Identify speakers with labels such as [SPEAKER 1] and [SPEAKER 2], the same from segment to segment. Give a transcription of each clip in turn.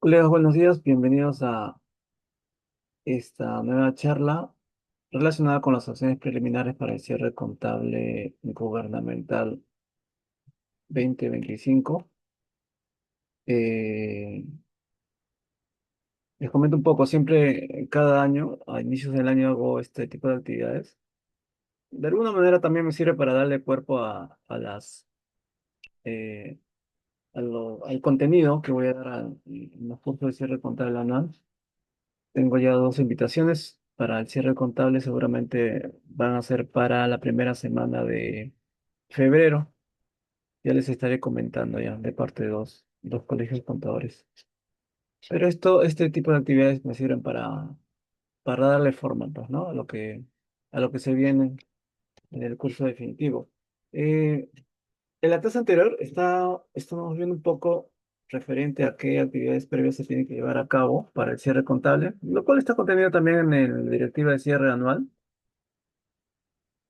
[SPEAKER 1] Colegas, buenos días, bienvenidos a esta nueva charla relacionada con las acciones preliminares para el cierre contable gubernamental 2025. Eh, Les comento un poco, siempre cada año, a inicios del año hago este tipo de actividades. De alguna manera también me sirve para darle cuerpo eh, al contenido que voy a dar en los cursos de cierre contable anual. Tengo ya dos invitaciones para el cierre contable, seguramente van a ser para la primera semana de febrero. Ya les estaré comentando ya de parte de dos colegios contadores. Pero este tipo de actividades me sirven para darle forma, pues, ¿no? A lo que se viene en el curso definitivo. Eh, en la clase anterior estamos viendo un poco referente a qué actividades previas se tienen que llevar a cabo para el cierre contable, lo cual está contenido también en la directiva de cierre anual.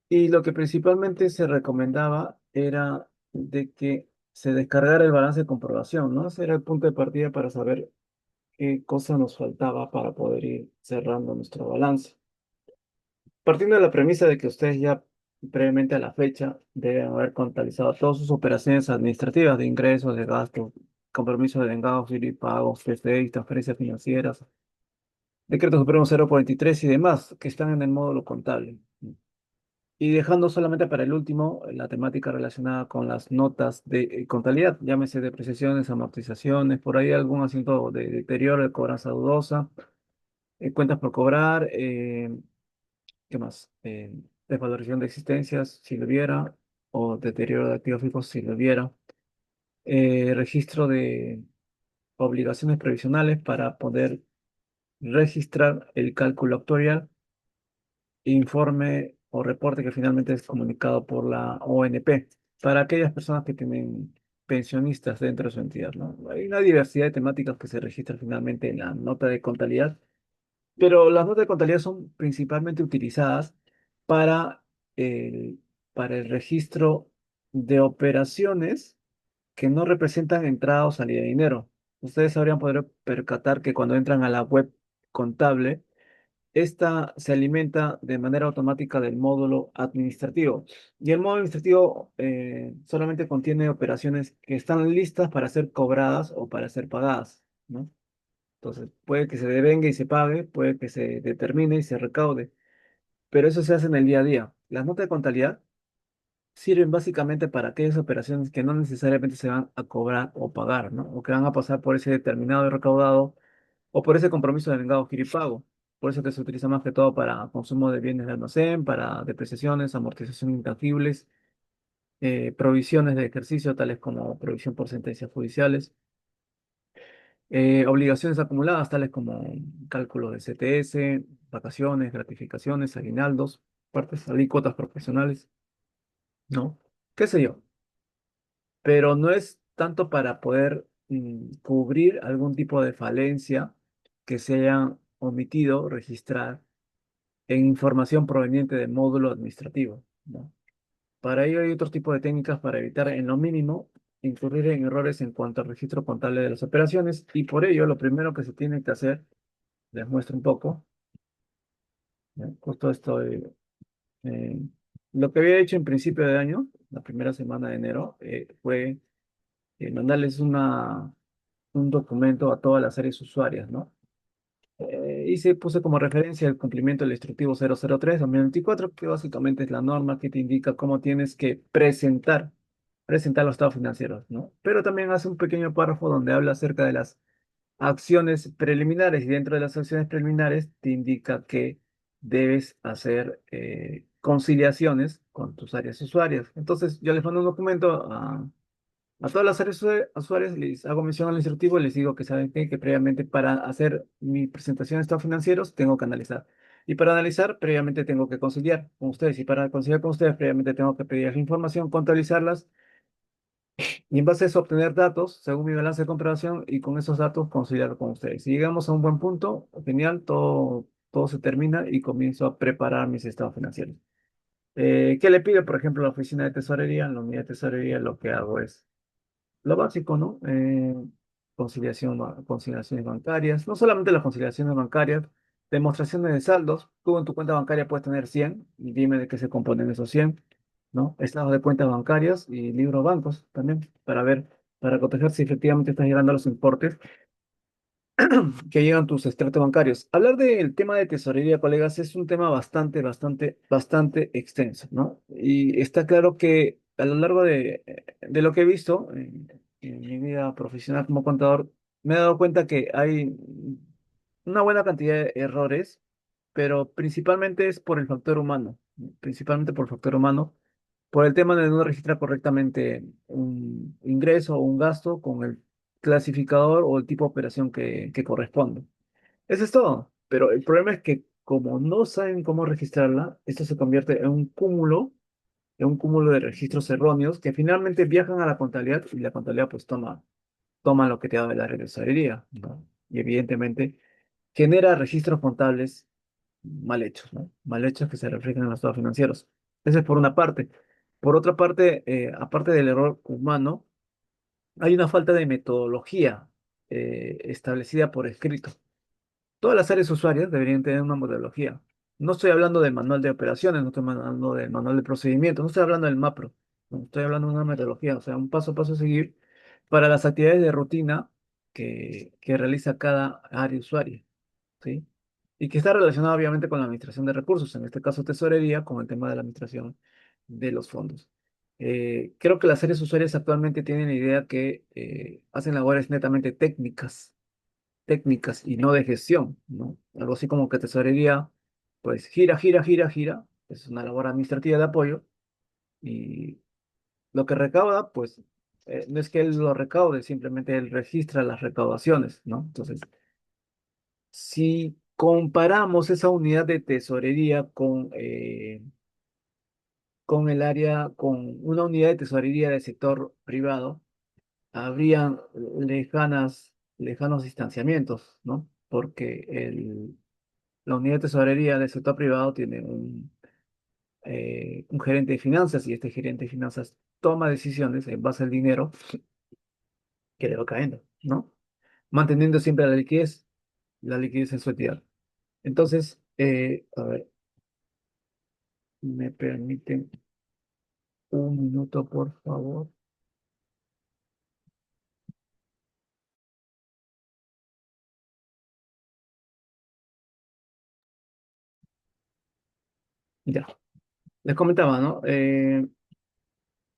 [SPEAKER 1] Y lo que principalmente se recomendaba era de que se descargara el balance de comprobación, ¿no? Ese era el punto de partida para saber qué cosa nos faltaba para poder ir cerrando nuestro balance. Partiendo de la premisa de que ustedes ya previamente a la fecha deben haber contabilizado todas sus operaciones administrativas de ingresos, de gastos, compromisos de vengados y pagos, FCI, transferencias financieras, decretos supremos 043 y demás que están en el módulo contable. Y dejando solamente para el último la temática relacionada con las notas de contabilidad, llámese depreciaciones, amortizaciones, por ahí algún asunto de deterioro, de cobranza dudosa, cuentas por cobrar, ¿qué más? Desvalorización de existencias, si lo hubiera, o deterioro de activos fijos, si lo hubiera. Registro de obligaciones previsionales para poder registrar el cálculo actuarial, informe o reporte que finalmente es comunicado por la ONP para aquellas personas que tienen pensionistas dentro de su entidad, ¿no? Hay una diversidad de temáticas que se registran finalmente en la nota de contabilidad, pero las notas de contabilidad son principalmente utilizadas para el, para el registro de operaciones que no representan entrada o salida de dinero. Ustedes habrían podido percatar que cuando entran a la web contable, esta se alimenta de manera automática del módulo administrativo. Y el módulo administrativo solamente contiene operaciones que están listas para ser cobradas o para ser pagadas, ¿no? Entonces, puede que se devenga y se pague, puede que se determine y se recaude, pero eso se hace en el día a día. Las notas de contabilidad sirven básicamente para aquellas operaciones que no necesariamente se van a cobrar o pagar, ¿no? O que van a pasar por ese determinado y recaudado o por ese compromiso de vengado giripago. Por eso que se utiliza más que todo para consumo de bienes de almacén, para depreciaciones, amortización de intangibles, provisiones de ejercicio, tales como provisión por sentencias judiciales, obligaciones acumuladas, tales como cálculo de CTS, vacaciones, gratificaciones, aguinaldos, partes alícuotas profesionales, ¿no? ¿Qué sé yo? Pero no es tanto para poder cubrir algún tipo de falencia que se haya omitido registrar en información proveniente del módulo administrativo, ¿no? Para ello hay otro tipo de técnicas para evitar en lo mínimo incurrir en errores en cuanto al registro contable de las operaciones y por ello lo primero que se tiene que hacer, les muestro un poco, ¿no? Justo esto, eh, lo que había hecho en principio de año, la primera semana de enero, fue mandarles un documento a todas las áreas usuarias, ¿no? Puse como referencia el cumplimiento del instructivo 003/2024, que básicamente es la norma que te indica cómo tienes que presentar los estados financieros, ¿no? Pero también hace un pequeño párrafo donde habla acerca de las acciones preliminares y dentro de las acciones preliminares te indica que debes hacer conciliaciones con tus áreas usuarias. Entonces, yo les mando un documento a todas las áreas usuarias les hago mención al instructivo y les digo que saben qué, que previamente para hacer mi presentación de estados financieros tengo que analizar. Y para analizar, previamente tengo que conciliar con ustedes. Y para conciliar con ustedes, previamente tengo que pedir la información, contabilizarlas y en base a eso obtener datos según mi balance de comprobación y con esos datos conciliar con ustedes. Si llegamos a un buen punto, genial, todo se termina y comienzo a preparar mis estados financieros. ¿Qué le pido, por ejemplo, a la oficina de tesorería? En la unidad de tesorería lo que hago es lo básico, ¿no? conciliaciones bancarias, no solamente las conciliaciones bancarias, demostraciones de saldos. Tú en tu cuenta bancaria puedes tener 100 y dime de qué se componen esos 100, ¿no? Estados de cuentas bancarias y libros bancos también, para ver, para cotejar si efectivamente estás llegando a los importes que llegan tus extractos bancarios. Hablar del tema de tesorería, colegas, es un tema bastante extenso, ¿no? Y está claro que a lo largo de lo que he visto en mi vida profesional como contador, me he dado cuenta que hay una buena cantidad de errores, pero principalmente es por el factor humano, ¿no? Principalmente por el factor humano, por el tema de no registrar correctamente un ingreso o un gasto con el clasificador o el tipo de operación que corresponde. Eso es todo. Pero el problema es que como no saben cómo registrarla, esto se convierte en un cúmulo de registros erróneos que finalmente viajan a la contabilidad y la contabilidad pues toma lo que te da de la tesorería, ¿no? Y evidentemente genera registros contables mal hechos, ¿no? Mal hechos que se reflejan en los estados financieros. Esa es por una parte. Por otra parte, aparte del error humano, hay una falta de metodología establecida por escrito. Todas las áreas usuarias deberían tener una metodología. No estoy hablando del manual de operaciones, no estoy hablando del manual de procedimientos, no estoy hablando del MAPRO, no estoy hablando de una metodología, o sea, un paso a paso a seguir para las actividades de rutina que realiza cada área usuaria, ¿sí? Y que está relacionado obviamente con la administración de recursos, en este caso tesorería, con el tema de la administración de los fondos. Creo que las áreas usuarias actualmente tienen la idea que hacen labores netamente técnicas y no de gestión, ¿no? Algo así como que tesorería, pues gira, es una labor administrativa de apoyo y lo que recauda, pues no es que él lo recaude, simplemente él registra las recaudaciones, ¿no? Entonces, si comparamos esa unidad de tesorería con el área, con una unidad de tesorería del sector privado, habrían lejanos distanciamientos, ¿no? Porque la unidad de tesorería del sector privado tiene un gerente de finanzas y este gerente de finanzas toma decisiones en base al dinero que le va cayendo, ¿no? Manteniendo siempre la liquidez en su entidad. Entonces, a ver, me permiten un minuto, por favor. Ya, les comentaba, ¿no?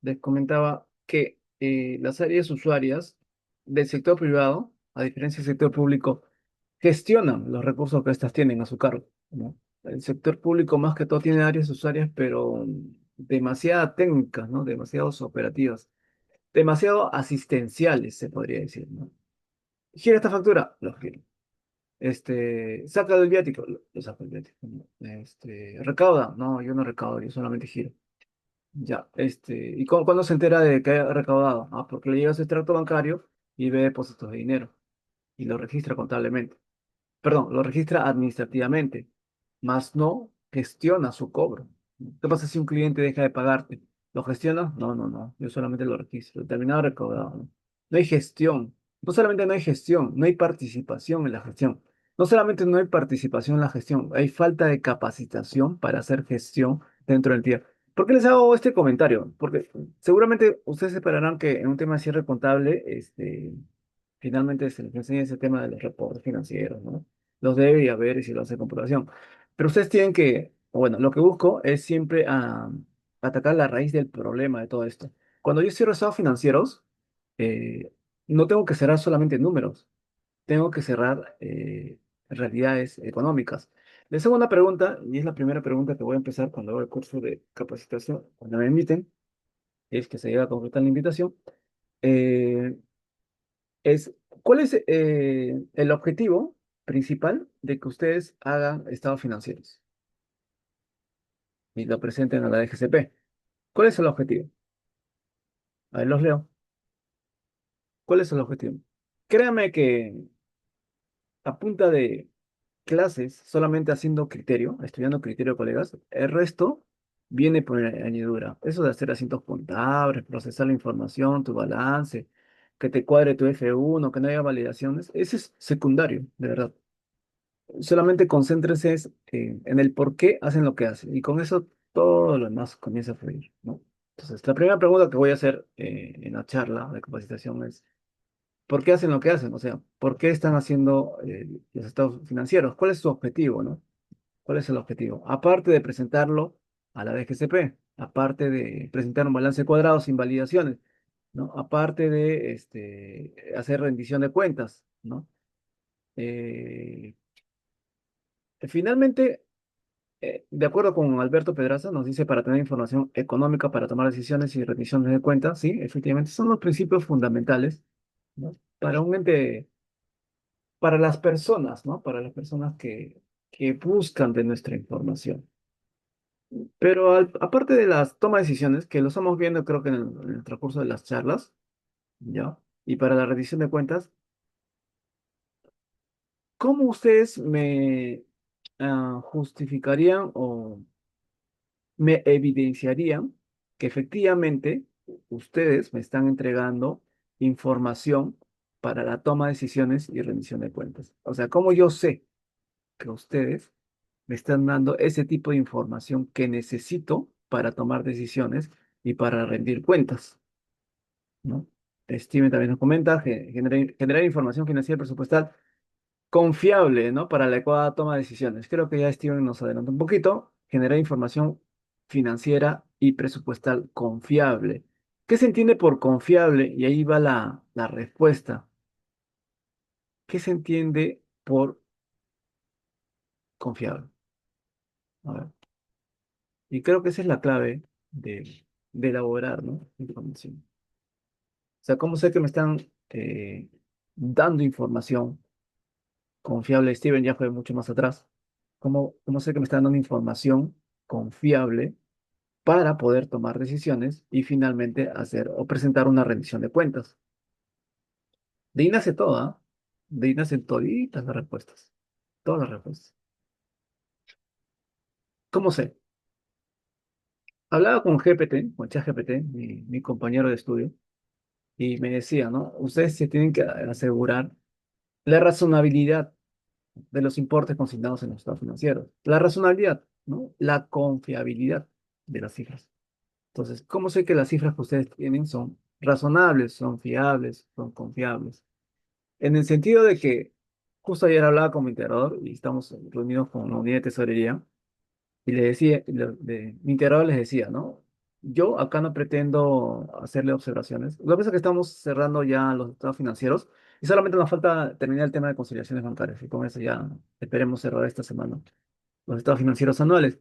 [SPEAKER 1] Les comentaba que las áreas usuarias del sector privado, a diferencia del sector público, gestionan los recursos que éstas tienen a su cargo, ¿no? El sector público más que todo tiene áreas usuarias, pero demasiado técnicas, ¿no? Demasiados operativas, demasiado asistenciales, se podría decir, ¿no? ¿Gira esta factura? Lo gira. Saca del viático, lo saca del viático, ¿no? Recauda, no, yo no recaudo, yo solamente giro. Ya, ¿y cuándo se entera de que ha recaudado? Ah, porque le llega su extracto bancario y ve depósitos de dinero y lo registra contablemente. Perdón, lo registra administrativamente, más no gestiona su cobro. ¿Qué pasa si un cliente deja de pagarte? ¿Lo gestiona? No, yo solamente lo registro. Determinado recaudado, ¿no? No hay gestión. No solamente no hay gestión, no hay participación en la gestión. No solamente no hay participación en la gestión, hay falta de capacitación para hacer gestión dentro del día. ¿Por qué les hago este comentario? Porque seguramente ustedes esperarán que en un tema de cierre contable, finalmente se les enseña ese tema de los reportes financieros, ¿no? Los debe y haber y si lo hace comprobación. Pero ustedes tienen que, o bueno, lo que busco es siempre atacar la raíz del problema de todo esto. Cuando yo cierro estados financieros, eh, no tengo que cerrar solamente números, tengo que cerrar realidades económicas. Les hago una pregunta, y es la primera pregunta que voy a empezar cuando hago el curso de capacitación, cuando me inviten, es que se llega a completar la invitación. Eh, es, ¿Cuál es el objetivo principal de que ustedes hagan estados financieros y lo presenten a la DGCP? ¿Cuál es el objetivo? A ver, los leo. ¿Cuál es el objetivo? Créanme que a punta de clases, solamente haciendo criterio, estudiando criterio, colegas, el resto viene por añadidura. Eso de hacer asientos contables, procesar la información, tu balance, que te cuadre tu F1, que no haya validaciones, ese es secundario, de verdad. Solamente concéntrese en el por qué hacen lo que hacen y con eso todo lo demás comienza a fluir, ¿no? Entonces, la primera pregunta que voy a hacer en la charla de capacitación es, ¿por qué hacen lo que hacen? O sea, ¿por qué están haciendo los estados financieros? ¿Cuál es su objetivo, no? ¿Cuál es el objetivo? Aparte de presentarlo a la DGCP, aparte de presentar un balance cuadrado sin validaciones, ¿no? Aparte de hacer rendición de cuentas, ¿no? Eh, Finalmente, de acuerdo con Alberto Pedraza, nos dice para tener información económica para tomar decisiones y rendiciones de cuentas, sí, efectivamente, son los principios fundamentales, ¿no? Para un ente, para las personas, ¿no? Para las personas que buscan de nuestra información. Pero aparte de las tomas de decisiones, que lo estamos viendo creo que en el transcurso de las charlas, ¿ya? Y para la rendición de cuentas, ¿cómo ustedes me justificarían o me evidenciarían que efectivamente ustedes me están entregando información para la toma de decisiones y rendición de cuentas? O sea, ¿cómo yo sé que ustedes me están dando ese tipo de información que necesito para tomar decisiones y para rendir cuentas, ¿no? Steven también nos comenta que generar información financiera y presupuestal confiable, ¿no? Para la adecuada toma de decisiones. Creo que ya Steven nos adelantó un poquito. Generar información financiera y presupuestal confiable. ¿Qué se entiende por confiable? Y ahí va la respuesta. ¿Qué se entiende por confiable? A ver. Y creo que esa es la clave de elaborar, ¿no? Información. O sea, ¿cómo sé que me están dando información confiable? Steven ya fue mucho más atrás. ¿Cómo sé que me están dando información confiable para poder tomar decisiones y finalmente hacer o presentar una rendición de cuentas? De ahí nace todo, ¿ah? De ahí nacen toditas las respuestas. Todas las respuestas. ¿Cómo sé? Hablaba con GPT, con ChatGPT, mi compañero de estudio, y me decía, ¿no? Ustedes se tienen que asegurar la razonabilidad de los importes consignados en los estados financieros. La razonabilidad, ¿no? La confiabilidad de las cifras. Entonces, ¿cómo sé que las cifras que ustedes tienen son razonables, son fiables, son confiables? En el sentido de que justo ayer hablaba con mi integrador y estamos reunidos con la unidad de tesorería y le decía, mi integrador les decía, ¿no? Yo acá no pretendo hacerle observaciones. Lo que pasa es que estamos cerrando ya los estados financieros y solamente nos falta terminar el tema de conciliaciones bancarias y con eso ya esperemos cerrar esta semana los estados financieros anuales.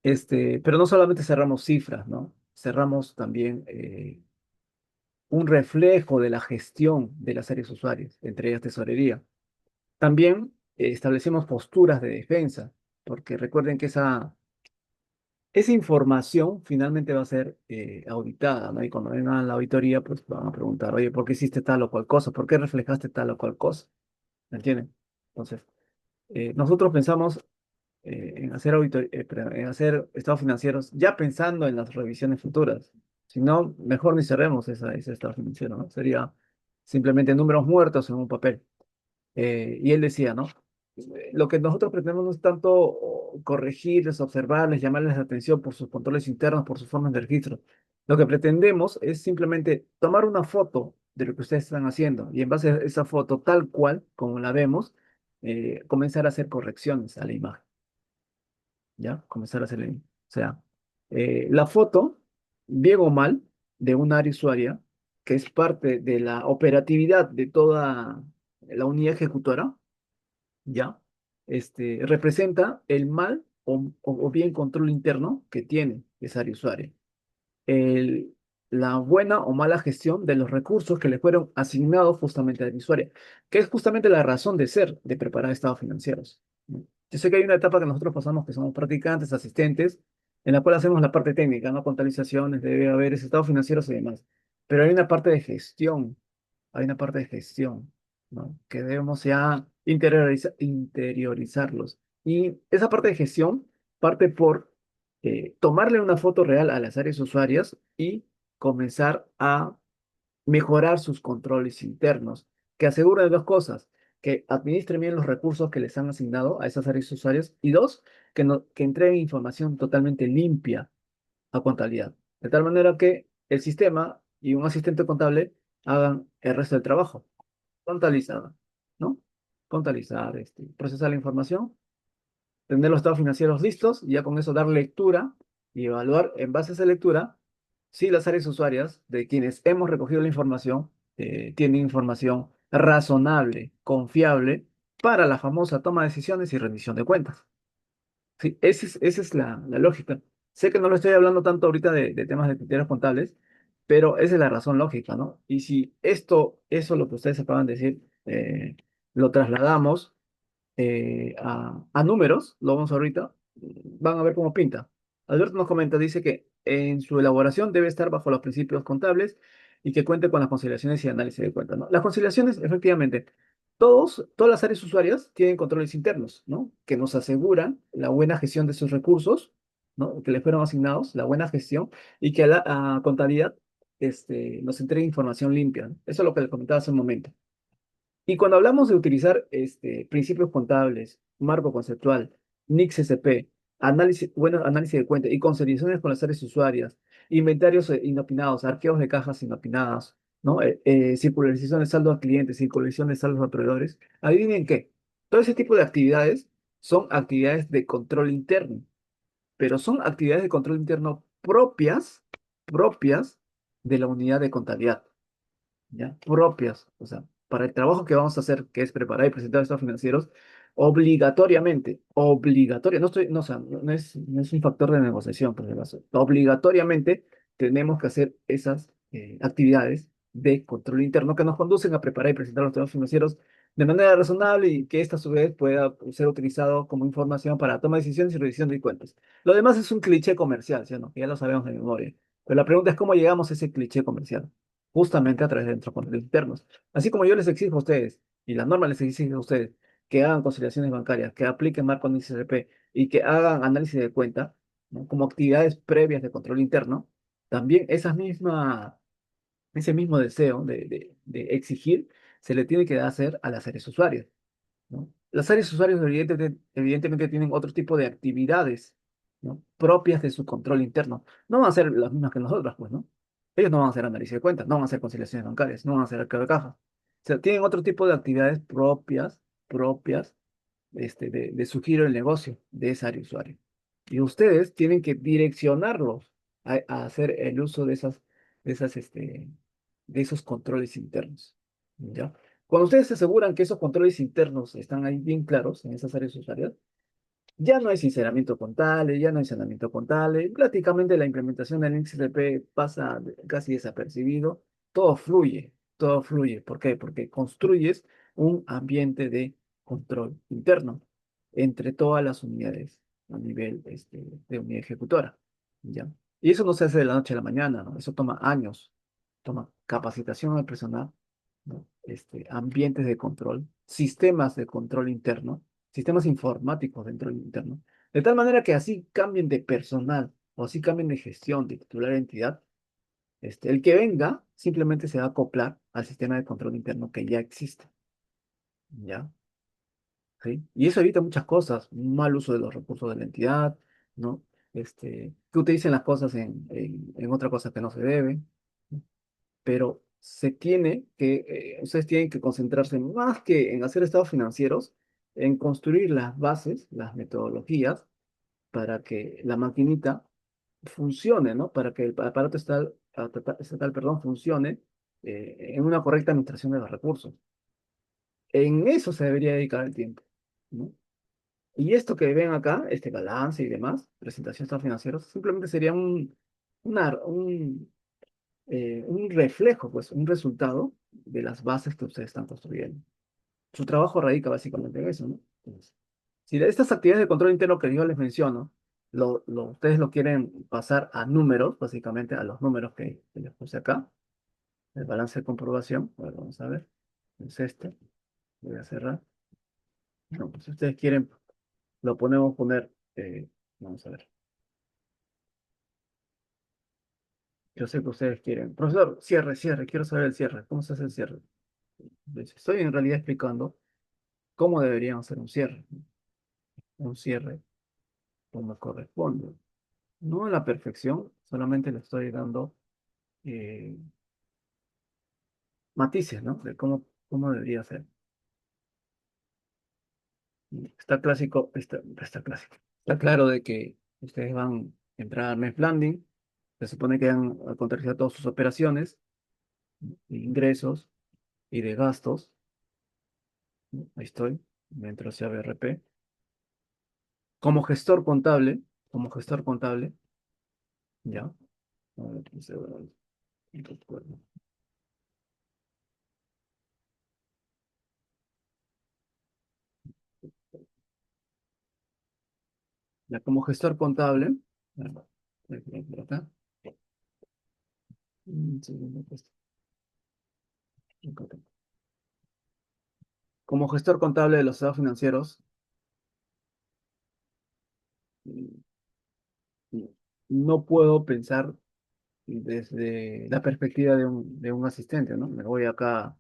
[SPEAKER 1] Pero no solamente cerramos cifras, ¿no? Cerramos también un reflejo de la gestión de las áreas usuarias, entre ellas tesorería. También establecimos posturas de defensa, porque recuerden que esa información finalmente va a ser auditada, ¿no? Y cuando vengan a la auditoría, pues van a preguntar, oye, ¿por qué hiciste tal o cual cosa? ¿Por qué reflejaste tal o cual cosa? ¿Me entienden? Entonces, nosotros pensamos en hacer estados financieros ya pensando en las revisiones futuras. Si no, mejor ni cerremos ese estado financiero, ¿no? Sería simplemente números muertos en un papel. Y él decía, ¿no? Lo que nosotros pretendemos no es tanto corregirles, observarles, llamarles la atención por sus controles internos, por sus formas de registro. Lo que pretendemos es simplemente tomar una foto de lo que ustedes están haciendo y en base a esa foto, tal cual como la vemos, comenzar a hacer correcciones a la imagen. ¿Ya? Comenzar a hacerle. O sea, la foto, bien o mal, de un área usuaria, que es parte de la operatividad de toda la unidad ejecutora, ¿ya? Representa el mal o bien control interno que tiene esa área usuaria. El, la buena o mala gestión de los recursos que le fueron asignados justamente al usuario, que es justamente la razón de ser de preparar estados financieros, ¿no? Yo sé que hay una etapa que nosotros pasamos que somos practicantes, asistentes, en la cual hacemos la parte técnica, ¿no? Contabilizaciones, debe haber estados financieros y demás. Pero hay una parte de gestión, hay una parte de gestión, ¿no? Que debemos ya interiorizarlos. Y esa parte de gestión parte por tomarle una foto real a las áreas usuarias y comenzar a mejorar sus controles internos, que aseguren dos cosas, que administren bien los recursos que les han asignado a esas áreas usuarias y dos, que entreguen información totalmente limpia a contabilidad, de tal manera que el sistema y un asistente contable hagan el resto del trabajo, contabilizar, ¿no? Contabilizar, procesar la información, tener los estados financieros listos y ya con eso dar lectura y evaluar en base a esa lectura si las áreas usuarias de quienes hemos recogido la información tienen información razonable, confiable para la famosa toma de decisiones y rendición de cuentas. Sí, esa es la lógica. Sé que no lo estoy hablando tanto ahorita de temas de criterios contables, pero esa es la razón lógica, ¿no? Y si eso lo que ustedes acaban de decir, lo trasladamos a números, lo vamos ahorita, van a ver cómo pinta. Alberto nos comenta, dice que en su elaboración debe estar bajo los principios contables y que cuente con las conciliaciones y análisis de cuentas, ¿no? Las conciliaciones, efectivamente, todas las áreas usuarias tienen controles internos, ¿no? Que nos aseguran la buena gestión de sus recursos, ¿no? Que les fueron asignados, la buena gestión y que a contabilidad nos entregue información limpia, ¿no? Eso es lo que le comentaba hace un momento. Y cuando hablamos de utilizar principios contables, marco conceptual, NICS-SP, análisis de cuenta y conciliaciones con las áreas usuarias, inventarios inopinados, arqueos de cajas inopinadas, ¿no? Circularización de saldo a clientes, circularización de saldos a proveedores, adivinen qué, todo ese tipo de actividades son actividades de control interno, pero son actividades de control interno propias de la unidad de contabilidad. ¿Ya? Propias, o sea, para el trabajo que vamos a hacer, que es preparar y presentar estados financieros, obligatoria, no, o sea, no es un factor de negociación, por si acaso, obligatoriamente tenemos que hacer esas actividades de control interno que nos conducen a preparar y presentar los estados financieros de manera razonable y que esta a su vez pueda ser utilizado como información para toma de decisiones y revisión de cuentas. Lo demás es un cliché comercial, ¿sí o no? Que ya lo sabemos de memoria. Pero la pregunta es cómo llegamos a ese cliché comercial justamente a través de nuestros controles internos. Así como yo les exijo a ustedes, y la norma les exige a ustedes, que hagan conciliaciones bancarias, que apliquen marco ni CCP y que hagan análisis de cuenta, ¿no? Como actividades previas de control interno, también ese mismo deseo de exigir se le tiene que hacer a las áreas usuarias, ¿no? Las áreas usuarias evidentemente tienen otro tipo de actividades, ¿no? Propias de su control interno. No van a ser las mismas que nosotras, pues, ¿no? Ellos no van a hacer análisis de cuentas, no van a hacer conciliaciones bancarias, no van a hacer arqueo de caja. O sea, tienen otro tipo de actividades propias, de su giro del negocio, de esa área usuaria. Y ustedes tienen que direccionarlos a hacer el uso de esos controles internos, ¿ya? Cuando ustedes se aseguran que esos controles internos están ahí bien claros en esas áreas usuarias, ya no hay sinceramiento contable, ya no hay saneamiento contable, prácticamente la implementación del XRP pasa casi desapercibido, todo fluye. ¿Por qué? Porque construyes un ambiente de control interno entre todas las unidades a nivel de unidad ejecutora, ¿ya? Y eso no se hace de la noche a la mañana, ¿no? Eso toma años, toma capacitación al personal, ¿no? Ambientes de control, sistemas de control interno, sistemas informáticos dentro del interno, de tal manera que así cambien de personal o así cambien de gestión de titular de entidad, el que venga simplemente se va a acoplar al sistema de control interno que ya existe, ¿ya? ¿Sí? Y eso evita muchas cosas, un mal uso de los recursos de la entidad, ¿no? Que utilicen las cosas en otra cosa que no se debe, ¿no? Pero ustedes tienen que concentrarse más que en hacer estados financieros, en construir las bases, las metodologías, para que la maquinita funcione, ¿no? Para que el aparato estatal, perdón, funcione en una correcta administración de los recursos. En eso se debería dedicar el tiempo, ¿no? Y esto que ven acá, este balance y demás, presentación de estados financieros, simplemente sería una, un reflejo, pues, un resultado de las bases que ustedes están construyendo. Su trabajo radica básicamente en eso, ¿no? Entonces, si de estas actividades de control interno que yo les menciono, ustedes lo quieren pasar a números, básicamente a los números que les puse acá, el balance de comprobación, a ver, vamos a ver, es este, voy a cerrar. No, pues si ustedes quieren, lo podemos poner, vamos a ver. Yo sé que ustedes quieren. Profesor, cierre, cierre, quiero saber el cierre. ¿Cómo se hace el cierre? Les estoy en realidad explicando cómo deberían hacer un cierre como corresponde. No a la perfección, solamente le estoy dando eh, matices, ¿no? De cómo debería ser. Está clásico, está clásico. Está claro de que ustedes van a entrar al mes landing, se supone que van a contabilizar todas sus operaciones, de ingresos y de gastos. ¿No? Ahí estoy, dentro de ABRP. Como gestor contable, como gestor contable, ya. A ver, recuerdo. Ya, como gestor contable, por acá. Segundo puesto. Como gestor contable de los estados financieros, mm, no puedo pensar desde la perspectiva de un asistente, ¿no? Me voy acá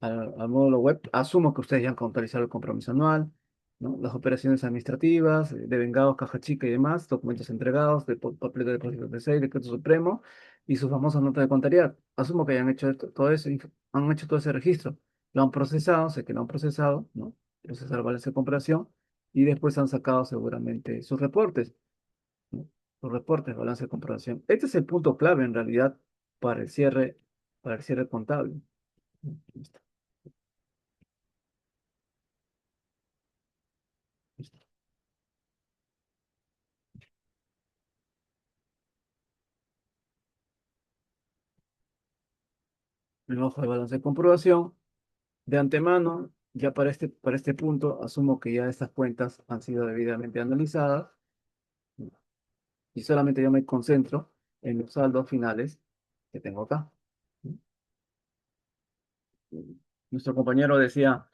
[SPEAKER 1] al módulo web. Asumo que ustedes ya han contabilizado el compromiso anual, ¿no? Las operaciones administrativas, de vengados, caja chica y demás, documentos entregados, papel de depósito de 6, decreto supremo y su famosa nota de contabilidad. Asumo que hayan hecho todo eso, han hecho todo ese registro. Lo han procesado, sé que lo han procesado, ¿no? Procesar balance de comparación y después han sacado seguramente sus reportes, ¿no? Los reportes, balance de comprobación. Este es el punto clave en realidad para el cierre, para el cierre contable. Listo, listo. El hoja de balance de comprobación. De antemano, ya para este punto, asumo que ya estas cuentas han sido debidamente analizadas y solamente yo me concentro en los saldos finales que tengo acá. Nuestro compañero decía,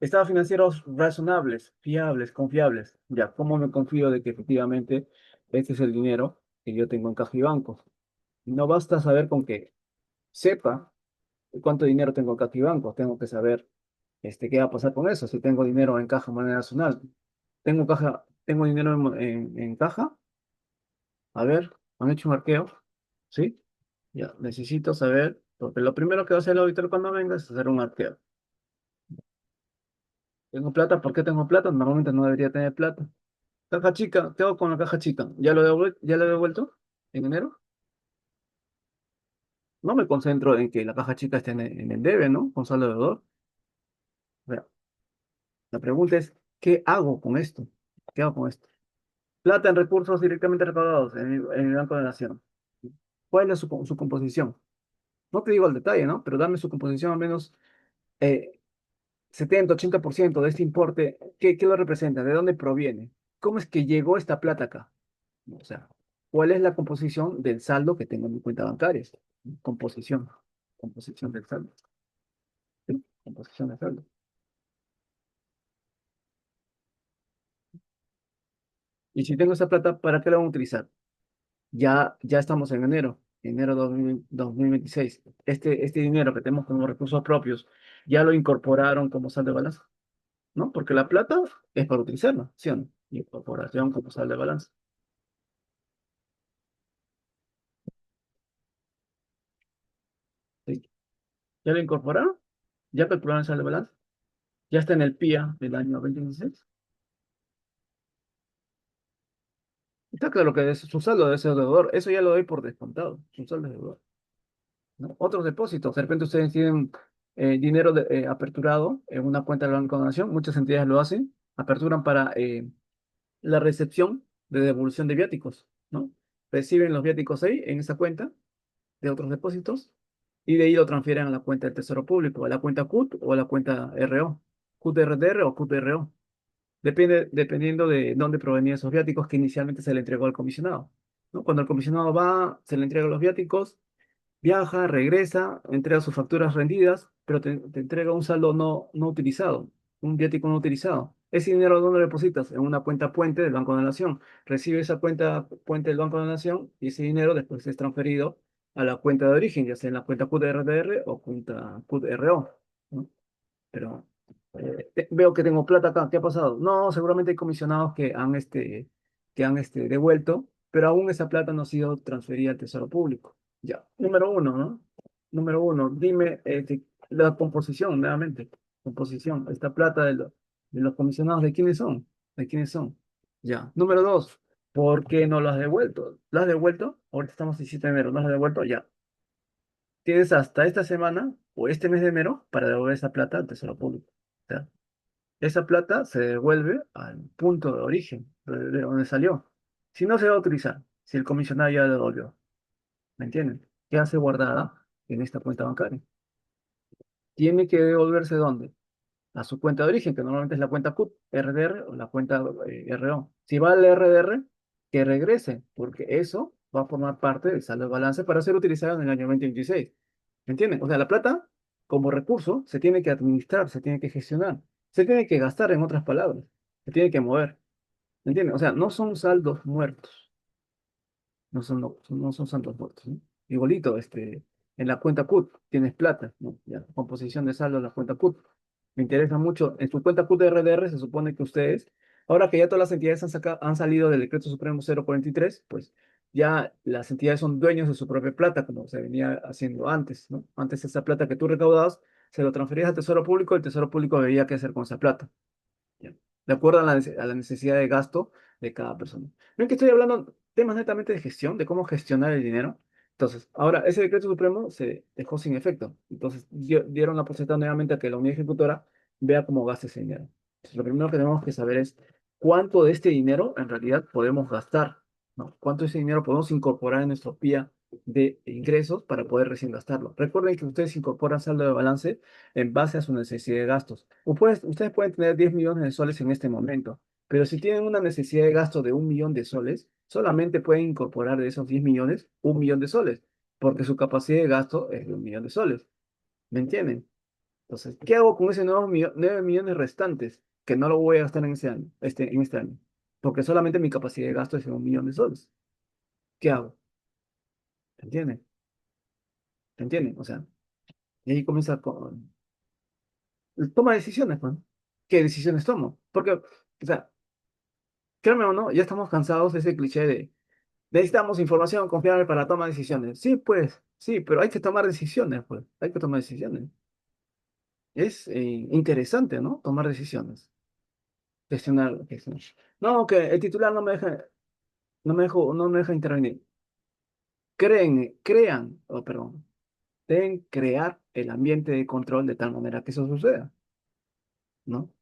[SPEAKER 1] estados financieros razonables, fiables, confiables. Ya, ¿cómo me confío de que efectivamente este es el dinero que yo tengo en caja y banco? No basta saber con que sepa cuánto dinero tengo en caja y banco, tengo que saber qué va a pasar con eso. Si tengo dinero en caja de moneda nacional, tengo dinero en caja, a ver, han hecho un arqueo, ¿sí? Ya, necesito saber, porque lo primero que va a hacer el auditor cuando venga es hacer un arqueo. ¿Tengo plata? ¿Por qué tengo plata? Normalmente no debería tener plata. Caja chica, ¿qué hago con la caja chica? ¿Ya lo he devuelto en enero? No me concentro en que la caja chica esté en el debe, ¿no? Con saldo deudor. O sea, la pregunta es, ¿qué hago con esto? ¿Qué hago con esto? Plata en recursos directamente recaudados en el Banco de la Nación. ¿Cuál es su composición? No te digo al detalle, ¿no? Pero dame su composición al menos eh, 70-80% de este importe. ¿Qué lo representa? ¿De dónde proviene? ¿Cómo es que llegó esta plata acá? O sea, ¿cuál es la composición del saldo que tengo en mi cuenta bancaria? Composición. Composición del saldo. ¿Sí? Composición del saldo. Y si tengo esa plata, ¿para qué la vamos a utilizar? Ya estamos en enero 2026. Este dinero que tenemos como recursos propios, ya lo incorporaron como saldo de balance, ¿no? Porque la plata es para utilizarla, ¿sí o no? Incorporación como saldo de balance. ¿Sí? ¿Ya lo incorporaron? ¿Ya calcularon el saldo de balance? ¿Ya está en el PIA del año 2016? Está claro que es su saldo de ese deudor, eso ya lo doy por descontado, su saldo de deudor, ¿no? Otros depósitos, de repente ustedes tienen dinero aperturado en una cuenta del Banco de la Nación, muchas entidades lo hacen, aperturan para la recepción de devolución de viáticos, ¿no? Reciben los viáticos ahí, en esa cuenta de otros depósitos, y de ahí lo transfieren a la cuenta del Tesoro Público, a la cuenta CUT o a la cuenta RO, CUT-RDR o CUT-RO. Dependiendo de dónde provenían esos viáticos que inicialmente se le entregó al comisionado, ¿no? Cuando el comisionado va, se le entrega los viáticos, viaja, regresa, entrega sus facturas rendidas, pero te entrega un saldo no utilizado, un viático no utilizado. Ese dinero, ¿dónde lo depositas? En una cuenta puente del Banco de la Nación. Recibe esa cuenta puente del Banco de la Nación y ese dinero después es transferido a la cuenta de origen, ya sea en la cuenta QDRDR o cuenta QRO, ¿no? Pero veo que tengo plata acá. ¿Qué ha pasado? No, seguramente hay comisionados que han devuelto, pero aún esa plata no ha sido transferida al Tesoro Público. Ya. Número uno, ¿no? Número uno, dime la composición, nuevamente. Composición. Esta plata de los comisionados, ¿de quiénes son? ¿De quiénes son? Ya. Número dos, ¿por qué no lo has devuelto? ¿Lo has devuelto? Ahorita estamos el 17 de enero. ¿No lo has devuelto? Ya. Tienes hasta esta semana o este mes de enero para devolver esa plata al Tesoro Público. O sea, esa plata se devuelve al punto de origen, de donde salió. Si no se va a utilizar, si el comisionado ya la devolvió, ¿me entienden? ¿Qué hace guardada en esta cuenta bancaria? Tiene que devolverse ¿dónde? A su cuenta de origen, que normalmente es la cuenta CUT, RDR o la cuenta RO. Si va al RDR, que regrese, porque eso va a formar parte del saldo de balance para ser utilizado en el año 2026. ¿Me entienden? O sea, la plata, como recurso, se tiene que administrar, se tiene que gestionar, se tiene que gastar, en otras palabras, se tiene que mover. ¿Me entienden? O sea, no son saldos muertos. No son santos muertos, ¿no? Igualito, en la cuenta CUT tienes plata, ¿no? Ya, composición de saldo en la cuenta CUT. Me interesa mucho. En su cuenta CUT de RDR se supone que ustedes, ahora que ya todas las entidades han salido del Decreto Supremo 043, pues ya las entidades son dueños de su propia plata, como se venía haciendo antes, ¿no? Antes esa plata que tú recaudabas, se lo transferías al Tesoro Público, el Tesoro Público veía qué hacer con esa plata. ¿Ya? De acuerdo a la necesidad de gasto de cada persona. Ven que estoy hablando temas netamente de gestión, de cómo gestionar el dinero. Entonces, ahora, ese decreto supremo se dejó sin efecto. Entonces, dieron la potestad nuevamente a que la unidad ejecutora vea cómo gasta ese dinero. Entonces, lo primero que tenemos que saber es cuánto de este dinero en realidad podemos gastar, ¿no? Cuánto de ese dinero podemos incorporar en nuestro PIA de ingresos para poder recién gastarlo. Recuerden que ustedes incorporan saldo de balance en base a su necesidad de gastos. Ustedes pueden tener 10 millones de soles en este momento, pero si tienen una necesidad de gasto de 1 millón de soles, solamente pueden incorporar de esos 10 millones 1 millón de soles, porque su capacidad de gasto es de 1 millón de soles. ¿Me entienden? Entonces, ¿qué hago con esos 9 millones restantes que no lo voy a gastar en ese año, en este año? Porque solamente mi capacidad de gasto es de 1 millón de soles. ¿Qué hago? ¿Me entienden? ¿Me entienden? O sea, y ahí comienza con toma decisiones, pues. ¿Qué decisiones tomo? Porque, o sea, créanme o no, ya estamos cansados de ese cliché de necesitamos información confiable para tomar decisiones. Sí, pues, sí, pero hay que tomar decisiones, pues. Hay que tomar decisiones. Es interesante, ¿no? Tomar decisiones. Gestionar. No, que el titular no me deja intervenir. Deben crear el ambiente de control de tal manera que eso suceda, ¿no?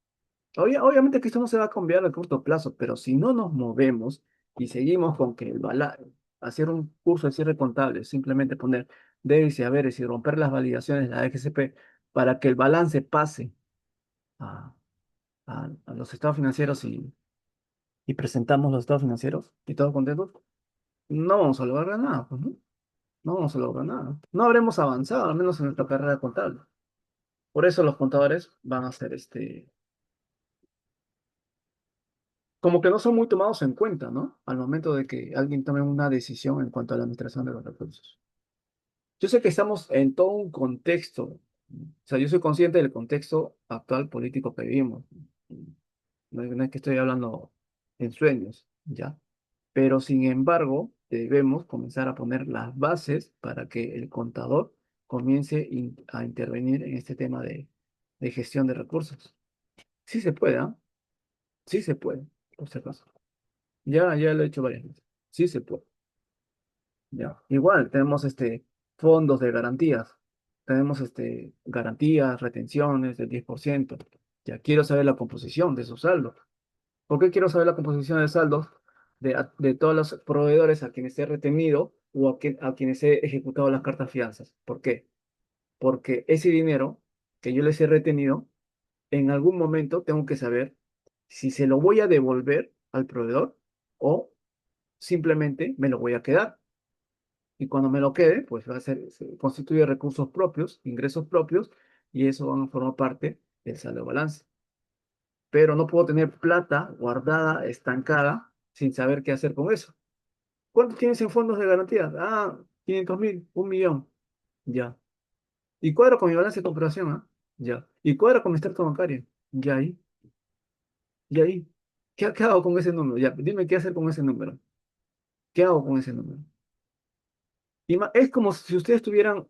[SPEAKER 1] Obviamente que esto no se va a cambiar a corto plazo, pero si no nos movemos y seguimos con que hacer un curso de cierre contable, simplemente poner debes y haberes y romper las validaciones de la EGCP para que el balance pase a, a los estados financieros y presentamos los estados financieros y todos contentos, no vamos a lograr nada, pues, ¿no? No vamos a lograr nada. No habremos avanzado, al menos en nuestra carrera contable. Por eso los contadores van a ser como que no son muy tomados en cuenta, ¿no? Al momento de que alguien tome una decisión en cuanto a la administración de los recursos. Yo sé que estamos en todo un contexto, o sea, yo soy consciente del contexto actual político que vivimos. No es que estoy hablando en sueños, ¿ya? Pero sin embargo, debemos comenzar a poner las bases para que el contador comience a intervenir en este tema de gestión de recursos. Sí se puede, ¿ah? Sí se puede, por si acaso. Ya lo he hecho varias veces. Sí se puede. Ya. Igual, tenemos fondos de garantías. Tenemos garantías, retenciones del 10%. Ya quiero saber la composición de esos saldos. ¿Por qué quiero saber la composición de saldos de todos los proveedores a quienes he retenido o a quienes he ejecutado las cartas fianzas? ¿Por qué? Porque ese dinero que yo les he retenido, en algún momento tengo que saber si se lo voy a devolver al proveedor o simplemente me lo voy a quedar. Y cuando me lo quede, pues se constituye recursos propios, ingresos propios, y eso van a formar parte del saldo de balance. pero no puedo tener plata guardada, estancada, sin saber qué hacer con eso. ¿Cuánto tienes en fondos de garantía? Ah, 500.000, 1 millón. Ya. Y cuadro con mi balance de comparación, ¿ah? Ya. Y cuadro con mi extracto bancario. Ya ahí, ya ahí. ¿Qué hago con ese número? Ya, dime qué hacer con ese número. ¿Qué hago con ese número? Es como si ustedes tuvieran,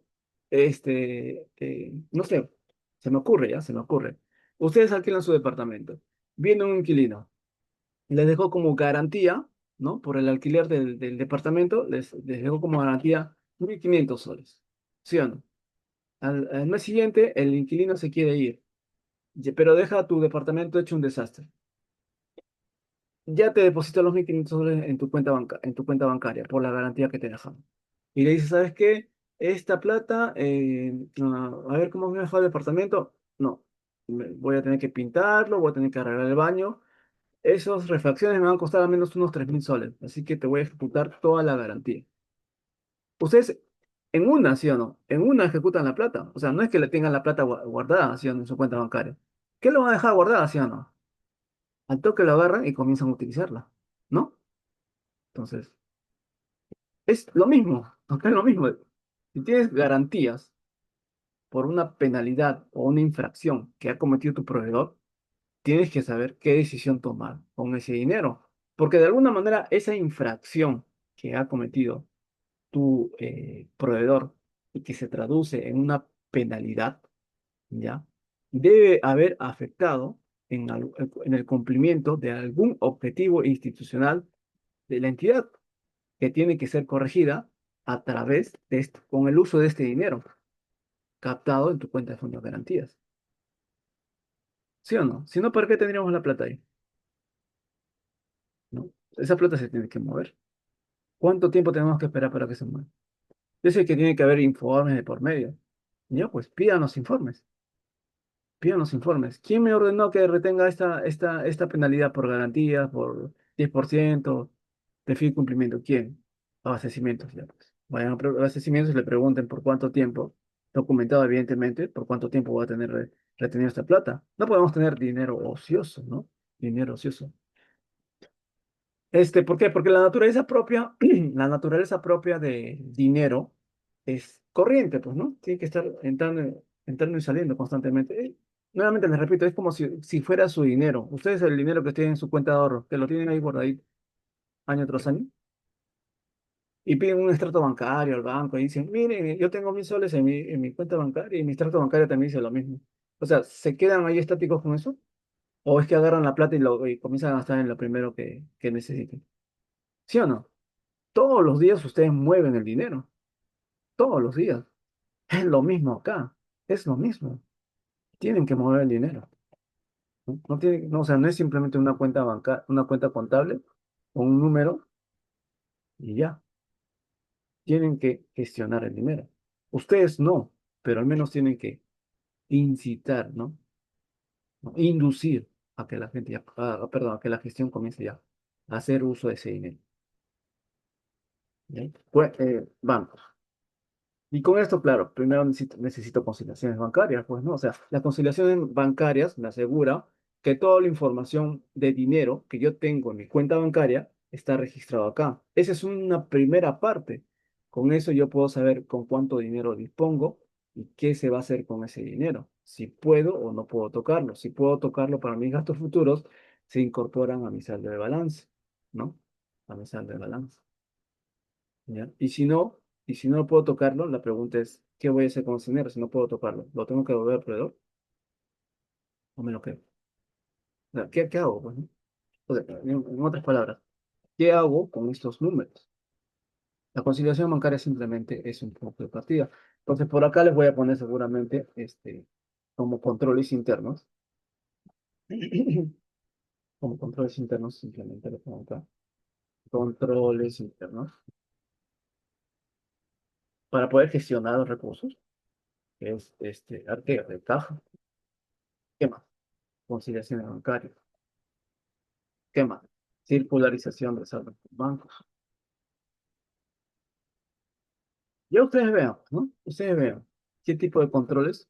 [SPEAKER 1] no sé, se me ocurre, ya, se me ocurre. Ustedes alquilan su departamento. Viene un inquilino. Les dejó como garantía, ¿no? Por el alquiler del departamento, les dejó como garantía 1.500 soles. ¿Sí o no? Al mes siguiente, el inquilino se quiere ir, pero deja tu departamento hecho un desastre. Ya te depositó los 1.500 soles en tu cuenta bancaria por la garantía que te dejaron. Y le dices, ¿sabes qué? Esta plata, a ver cómo me dejó el departamento. No, voy a tener que pintarlo, voy a tener que arreglar el baño. Esas refacciones me van a costar al menos unos 3.000 soles, así que te voy a ejecutar toda la garantía. Ustedes, en una, ¿sí o no? En una ejecutan la plata. O sea, no es que le tengan la plata guardada, ¿sí o no? En su cuenta bancaria. ¿Qué lo van a dejar guardada, ¿sí o no? Al toque lo agarran y comienzan a utilizarla, ¿no? Entonces, es lo mismo, ¿ok? Es lo mismo. Si tienes garantías por una penalidad o una infracción que ha cometido tu proveedor, tienes que saber qué decisión tomar con ese dinero. Porque de alguna manera esa infracción que ha cometido tu proveedor y que se traduce en una penalidad, ¿ya? Debe haber afectado en el cumplimiento de algún objetivo institucional de la entidad que tiene que ser corregida a través de esto, con el uso de este dinero captado en tu cuenta de fondos de garantías. ¿Sí o no? Si no, ¿para qué tendríamos la plata ahí? ¿No? Esa plata se tiene que mover. ¿Cuánto tiempo tenemos que esperar para que se mueva? Yo sé que tiene que haber informes de por medio. Ya, pues pidan los informes. Pidan los informes. ¿Quién me ordenó que retenga esta penalidad por garantía, por 10% de fin de cumplimiento? ¿Quién? Abastecimientos, ya pues. Vayan a abastecimientos y le pregunten por cuánto tiempo, documentado evidentemente, por cuánto tiempo va a tener retenido esta plata. No podemos tener dinero ocioso, ¿no? Dinero ocioso. ¿Por qué? Porque la naturaleza propia, la naturaleza propia de dinero es corriente, pues, ¿no? Tiene que estar entrando y saliendo constantemente. Nuevamente les repito, es como si fuera su dinero. Ustedes el dinero que tienen en su cuenta de ahorro, que lo tienen ahí guardadito año tras año, y piden un extracto bancario al banco y dicen, miren, yo tengo 1.000 soles en mi cuenta bancaria y mi extracto bancario también dice lo mismo. O sea, ¿se quedan ahí estáticos con eso? ¿O es que agarran la plata y comienzan a gastar en lo primero que necesiten? ¿Sí o no? Todos los días ustedes mueven el dinero, todos los días. Es lo mismo acá, es lo mismo. Tienen que mover el dinero. ¿No? No, o sea, no es simplemente una cuenta una cuenta contable o un número y ya. Tienen que gestionar el dinero. Ustedes no, pero al menos tienen que incitar, ¿no? ¿No? Inducir a que la gente ya, perdón, a que la gestión comience ya a hacer uso de ese dinero. ¿Ya? Pues, vamos. Y con esto, claro, primero necesito conciliaciones bancarias, pues, ¿no? O sea, las conciliaciones bancarias me asegura que toda la información de dinero que yo tengo en mi cuenta bancaria está registrado acá. Esa es una primera parte. Con eso yo puedo saber con cuánto dinero dispongo y qué se va a hacer con ese dinero. Si puedo o no puedo tocarlo. Si puedo tocarlo para mis gastos futuros, se incorporan a mi saldo de balance, ¿no? A mi saldo de balance. ¿Ya? Y si no puedo tocarlo, la pregunta es, ¿qué voy a hacer con ese dinero si no puedo tocarlo? ¿Lo tengo que devolver al proveedor o me lo quedo? O sea, ¿qué hago, pues, no? O sea, en otras palabras, ¿qué hago con estos números? La conciliación bancaria simplemente es un punto de partida. Entonces, por acá les voy a poner seguramente como controles internos. Como controles internos, simplemente lo pongo acá. Controles internos. Para poder gestionar los recursos, que es arte de caja. ¿Qué más? Conciliación bancaria. ¿Qué más? Circularización de saldos con bancos. Ya ustedes vean, ¿no? Ustedes vean qué tipo de controles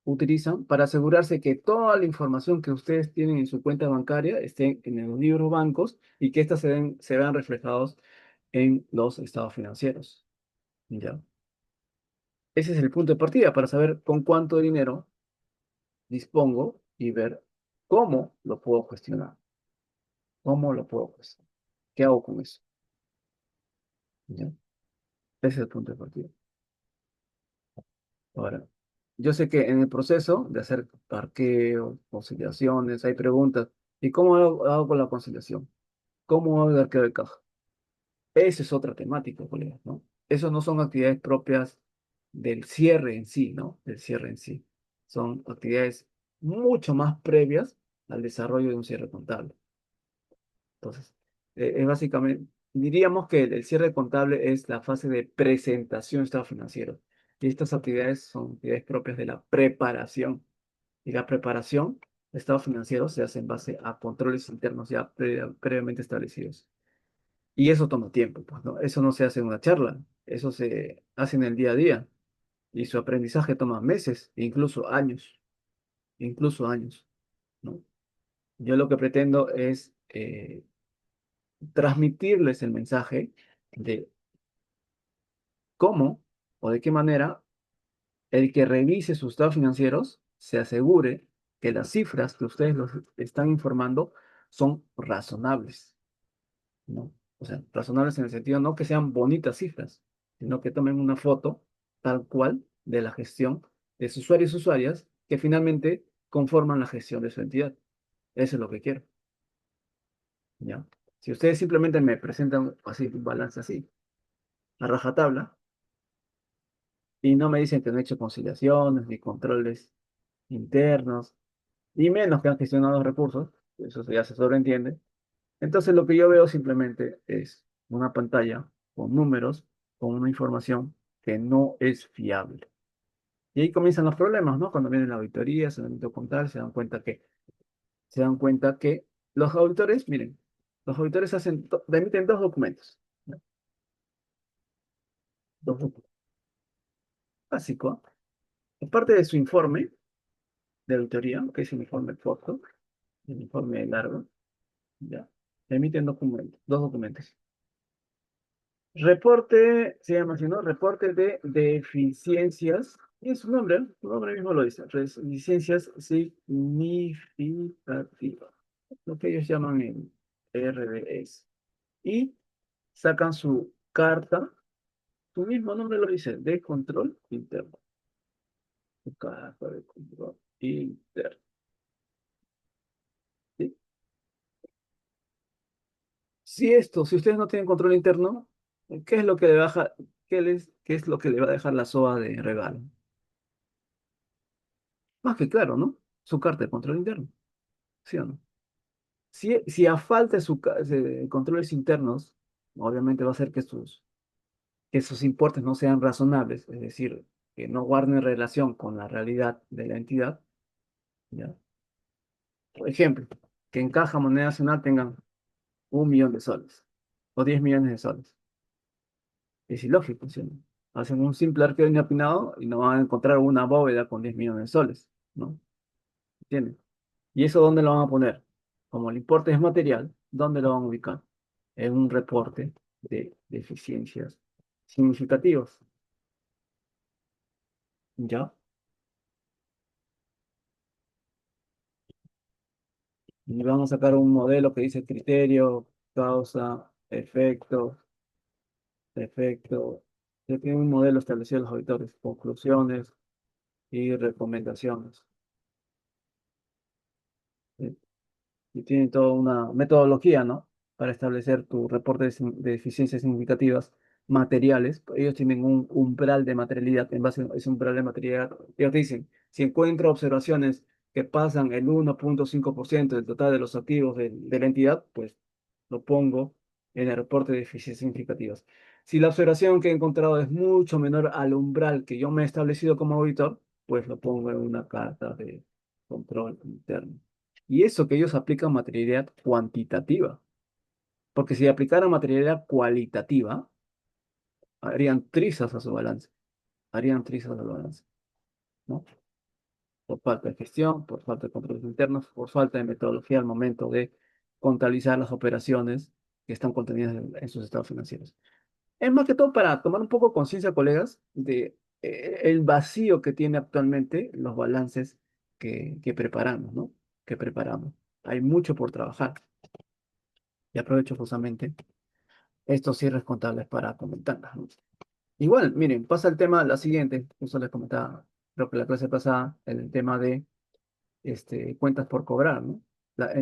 [SPEAKER 1] utilizan para asegurarse que toda la información que ustedes tienen en su cuenta bancaria esté en los libros bancos y que éstas se vean reflejados en los estados financieros. ¿Ya? Ese es el punto de partida para saber con cuánto dinero dispongo y ver cómo lo puedo gestionar. ¿Cómo lo puedo gestionar? ¿Qué hago con eso? ¿Ya? Ese es el punto de partida. Ahora, yo sé que en el proceso de hacer parqueos, conciliaciones, hay preguntas. ¿Y cómo hago con la conciliación? ¿Cómo hago el arqueo de caja? Esa es otra temática, colega, ¿no? Eso no son actividades propias del cierre en sí, ¿no? Del cierre en sí. Son actividades mucho más previas al desarrollo de un cierre contable. Entonces, es básicamente, diríamos que el cierre contable es la fase de presentación de estado financiero. Y estas actividades son actividades propias de la preparación. Y la preparación de estado financiero se hace en base a controles internos ya previamente establecidos. Y eso toma tiempo, pues, ¿no? Eso no se hace en una charla, eso se hace en el día a día. Y su aprendizaje toma meses, incluso años, ¿no? Yo lo que pretendo es transmitirles el mensaje de cómo o de qué manera el que revise sus estados financieros se asegure que las cifras que ustedes los están informando son razonables, ¿no? O sea, razonables en el sentido no que sean bonitas cifras, sino que tomen una foto tal cual de la gestión de sus usuarios y usuarias que finalmente conforman la gestión de su entidad. Eso es lo que quiero, ¿ya? Si ustedes simplemente me presentan así un balance así, a rajatabla, y no me dicen que no he hecho conciliaciones ni controles internos, y menos que han gestionado los recursos, eso ya se sobreentiende. Entonces lo que yo veo simplemente es una pantalla con números, con una información que no es fiable. Y ahí comienzan los problemas, ¿no? Cuando viene la auditoría, se dan contable, se dan cuenta que los auditores, miren, los auditores emiten dos documentos, ¿no? Dos documentos básicos. Aparte de su informe de auditoría, que es un informe corto, un informe largo, ya, emiten dos documentos. Reporte, se llama así, ¿no? Reporte de deficiencias. Y su nombre mismo lo dice. Deficiencias significativas. Lo que ellos llaman el RDS. Y sacan su carta, su mismo nombre lo dice, de control interno. Su carta de control interno. ¿Sí? Si ustedes no tienen control interno, ¿qué es lo que le baja, qué es lo que le va a dejar la SOA de regalo? Más que claro, ¿no? Su carta de control interno, ¿sí o no? Si a falta de, de controles internos, obviamente va a hacer que sus importes no sean razonables, es decir, que no guarden relación con la realidad de la entidad, ¿ya? Por ejemplo, que en Caja Moneda Nacional tengan 1 millón de soles o 10 millones de soles. Es ilógico, ¿sí o no? Hacen un simple arqueo inopinado y no van a encontrar una bóveda con 10 millones de soles, ¿no? ¿Entienden? ¿Y eso dónde lo van a poner? Como el importe es material, ¿dónde lo van a ubicar? En un reporte de deficiencias significativas. ¿Ya? Y vamos a sacar un modelo que dice criterio, causa, efecto. Ya tiene un modelo establecido los auditores, conclusiones y recomendaciones. ¿Sí? Y tiene toda una metodología, ¿no? Para establecer tu reporte de eficiencias significativas materiales. Ellos tienen un umbral de materialidad, en base a ese umbral de materialidad. Ellos dicen, si encuentro observaciones que pasan el 1,5% del total de los activos de la entidad, pues lo pongo en el reporte de eficiencias significativas. Si la observación que he encontrado es mucho menor al umbral que yo me he establecido como auditor, pues lo pongo en una carta de control interno. Y eso que ellos aplican materialidad cuantitativa, porque si aplicaran materialidad cualitativa, harían trizas a su balance, harían trizas al balance, ¿no? por falta de gestión, por falta de controles internos, por falta de metodología al momento de contabilizar las operaciones que están contenidas en sus estados financieros. Es más que todo para tomar un poco conciencia, colegas, de el vacío que tiene actualmente los balances que preparamos, ¿no? Que preparamos. Hay mucho por trabajar. Y aprovecho justamente estos cierres contables para comentarlas, ¿no? Igual, miren, pasa el tema, la siguiente, justo les comentaba, creo que la clase pasada, el tema de cuentas por cobrar, ¿no?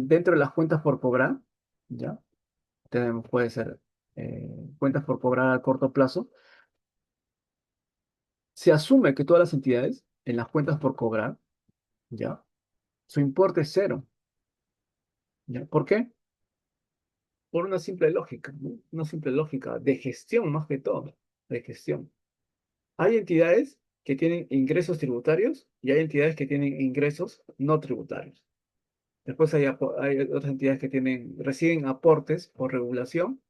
[SPEAKER 1] Dentro de las cuentas por cobrar, ¿ya? Tenemos, puede ser cuentas por cobrar a corto plazo. Se asume que todas las entidades en las cuentas por cobrar, ¿ya? Su importe es cero, ¿ya? ¿Por qué? Por una simple lógica, ¿no? Una simple lógica de gestión más que todo, de gestión. Hay entidades que tienen ingresos tributarios y hay entidades que tienen ingresos no tributarios. Después hay otras entidades que reciben aportes por regulación,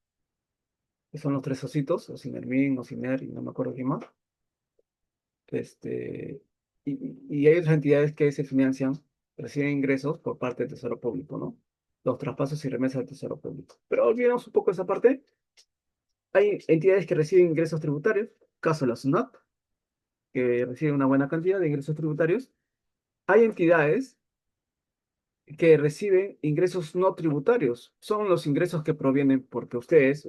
[SPEAKER 1] que son los tres ositos, Osimermin, Osiner y no me acuerdo quién más. Este, y hay otras entidades que se financian, reciben ingresos por parte del Tesoro Público, ¿no? Los traspasos y remesas del Tesoro Público. Pero olvidemos un poco esa parte. Hay entidades que reciben ingresos tributarios, caso de la SUNAT, que reciben una buena cantidad de ingresos tributarios. Hay entidades que reciben ingresos no tributarios. Son los ingresos que provienen porque ustedes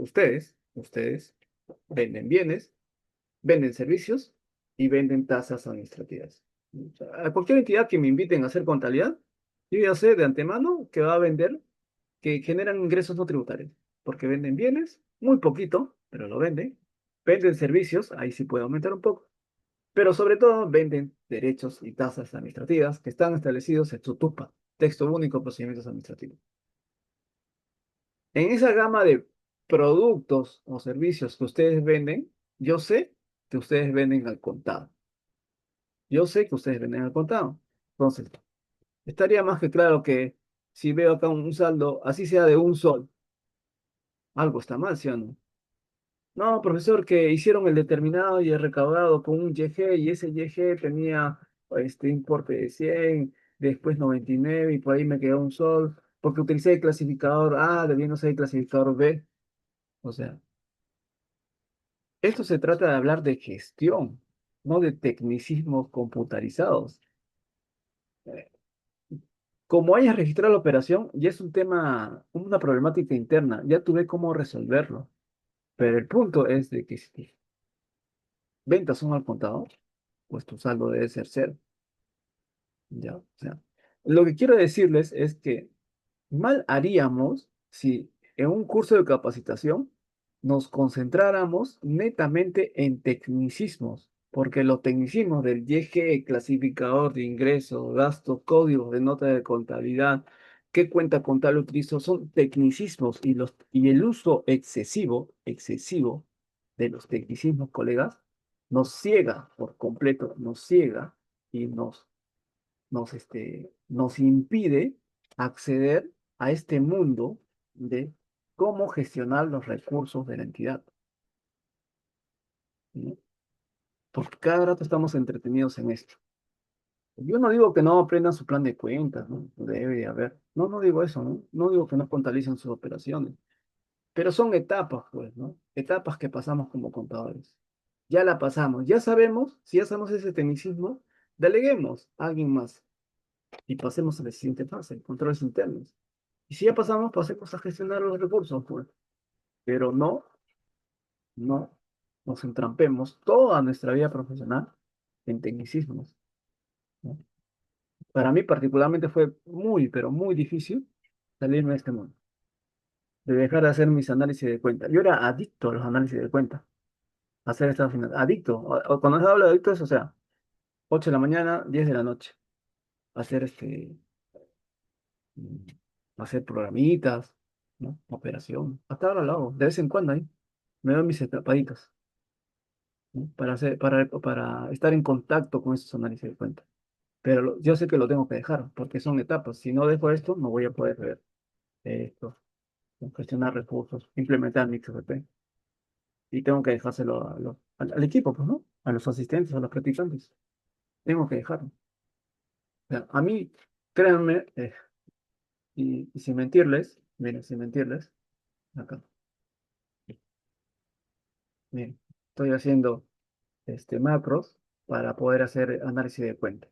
[SPEAKER 1] venden bienes, venden servicios y venden tasas administrativas. O sea, a cualquier entidad que me inviten a hacer contabilidad, yo ya sé de antemano que va a vender, que generan ingresos no tributarios, porque venden bienes, muy poquito, pero lo venden, venden servicios, ahí sí puede aumentar un poco, pero sobre todo venden derechos y tasas administrativas que están establecidos en su TUPA, Texto Único de Procedimientos Administrativos. En esa gama de productos o servicios que ustedes venden, yo sé que ustedes venden al contado. Yo sé que ustedes venden al contado. Entonces, estaría más que claro que si veo acá un saldo, así sea de un sol, algo está mal, ¿sí o no? No, profesor, que hicieron el determinado y el recaudado con un YG y ese YG tenía este importe de 100, después 99 y nueve y por ahí me quedó un sol, porque utilicé el clasificador A, debiendo ser el clasificador B. O sea, esto se trata de hablar de gestión, no de tecnicismos computarizados. Eh, Como hayas registrado la operación, ya es un tema, una problemática interna, ya tuve cómo resolverlo. Pero el punto es de que si tus ventas son al contado, pues tu saldo debe ser cero. ¿Ya? O sea, lo que quiero decirles es que mal haríamos si en un curso de capacitación nos concentráramos netamente en tecnicismos, porque los tecnicismos del YG, clasificador de ingresos, gastos, códigos de nota de contabilidad, qué cuenta contable utilizo, son tecnicismos y el uso excesivo de los tecnicismos, colegas, nos ciega por completo, nos ciega y nos impide acceder a este mundo de cómo gestionar los recursos de la entidad, ¿no? Porque cada rato estamos entretenidos en esto. Yo no digo que no aprendan su plan de cuentas, ¿no? Debe de haber. No, no digo eso, ¿no? No digo que no contalicen sus operaciones, pero son etapas, pues, ¿no? Etapas que pasamos como contadores. Ya la pasamos, ya sabemos, si ya sabemos ese tecnicismo, deleguemos a alguien más y pasemos a la siguiente fase, controles internos. Y si ya pasamos, pasemos a gestionar los recursos, pues. Pero no nos entrampemos toda nuestra vida profesional en tecnicismos, ¿no? Para mí particularmente fue muy, pero muy difícil salirme de este mundo, de dejar de hacer mis análisis de cuenta. Yo era adicto a los análisis de cuenta, a hacer estados finales. Adicto. Cuando se habla de adicto es, o sea, 8 de la mañana, 10 de la noche, hacer mm, hacer programitas, ¿no? Operación. Hasta ahora lo hago, de vez en cuando ahí. Me doy mis escapaditas, ¿no? Para estar en contacto con esos análisis de cuentas. Pero yo sé que lo tengo que dejar, porque son etapas. Si no dejo esto, no voy a poder ver esto, gestionar recursos, implementar mi XRP. Y tengo que dejárselo al equipo, pues, ¿no? A los asistentes, a los practicantes. Tengo que dejarlo. O sea, a mí, créanme, y sin mentirles, miren, sin mentirles, acá, miren, estoy haciendo macros para poder hacer análisis de cuenta,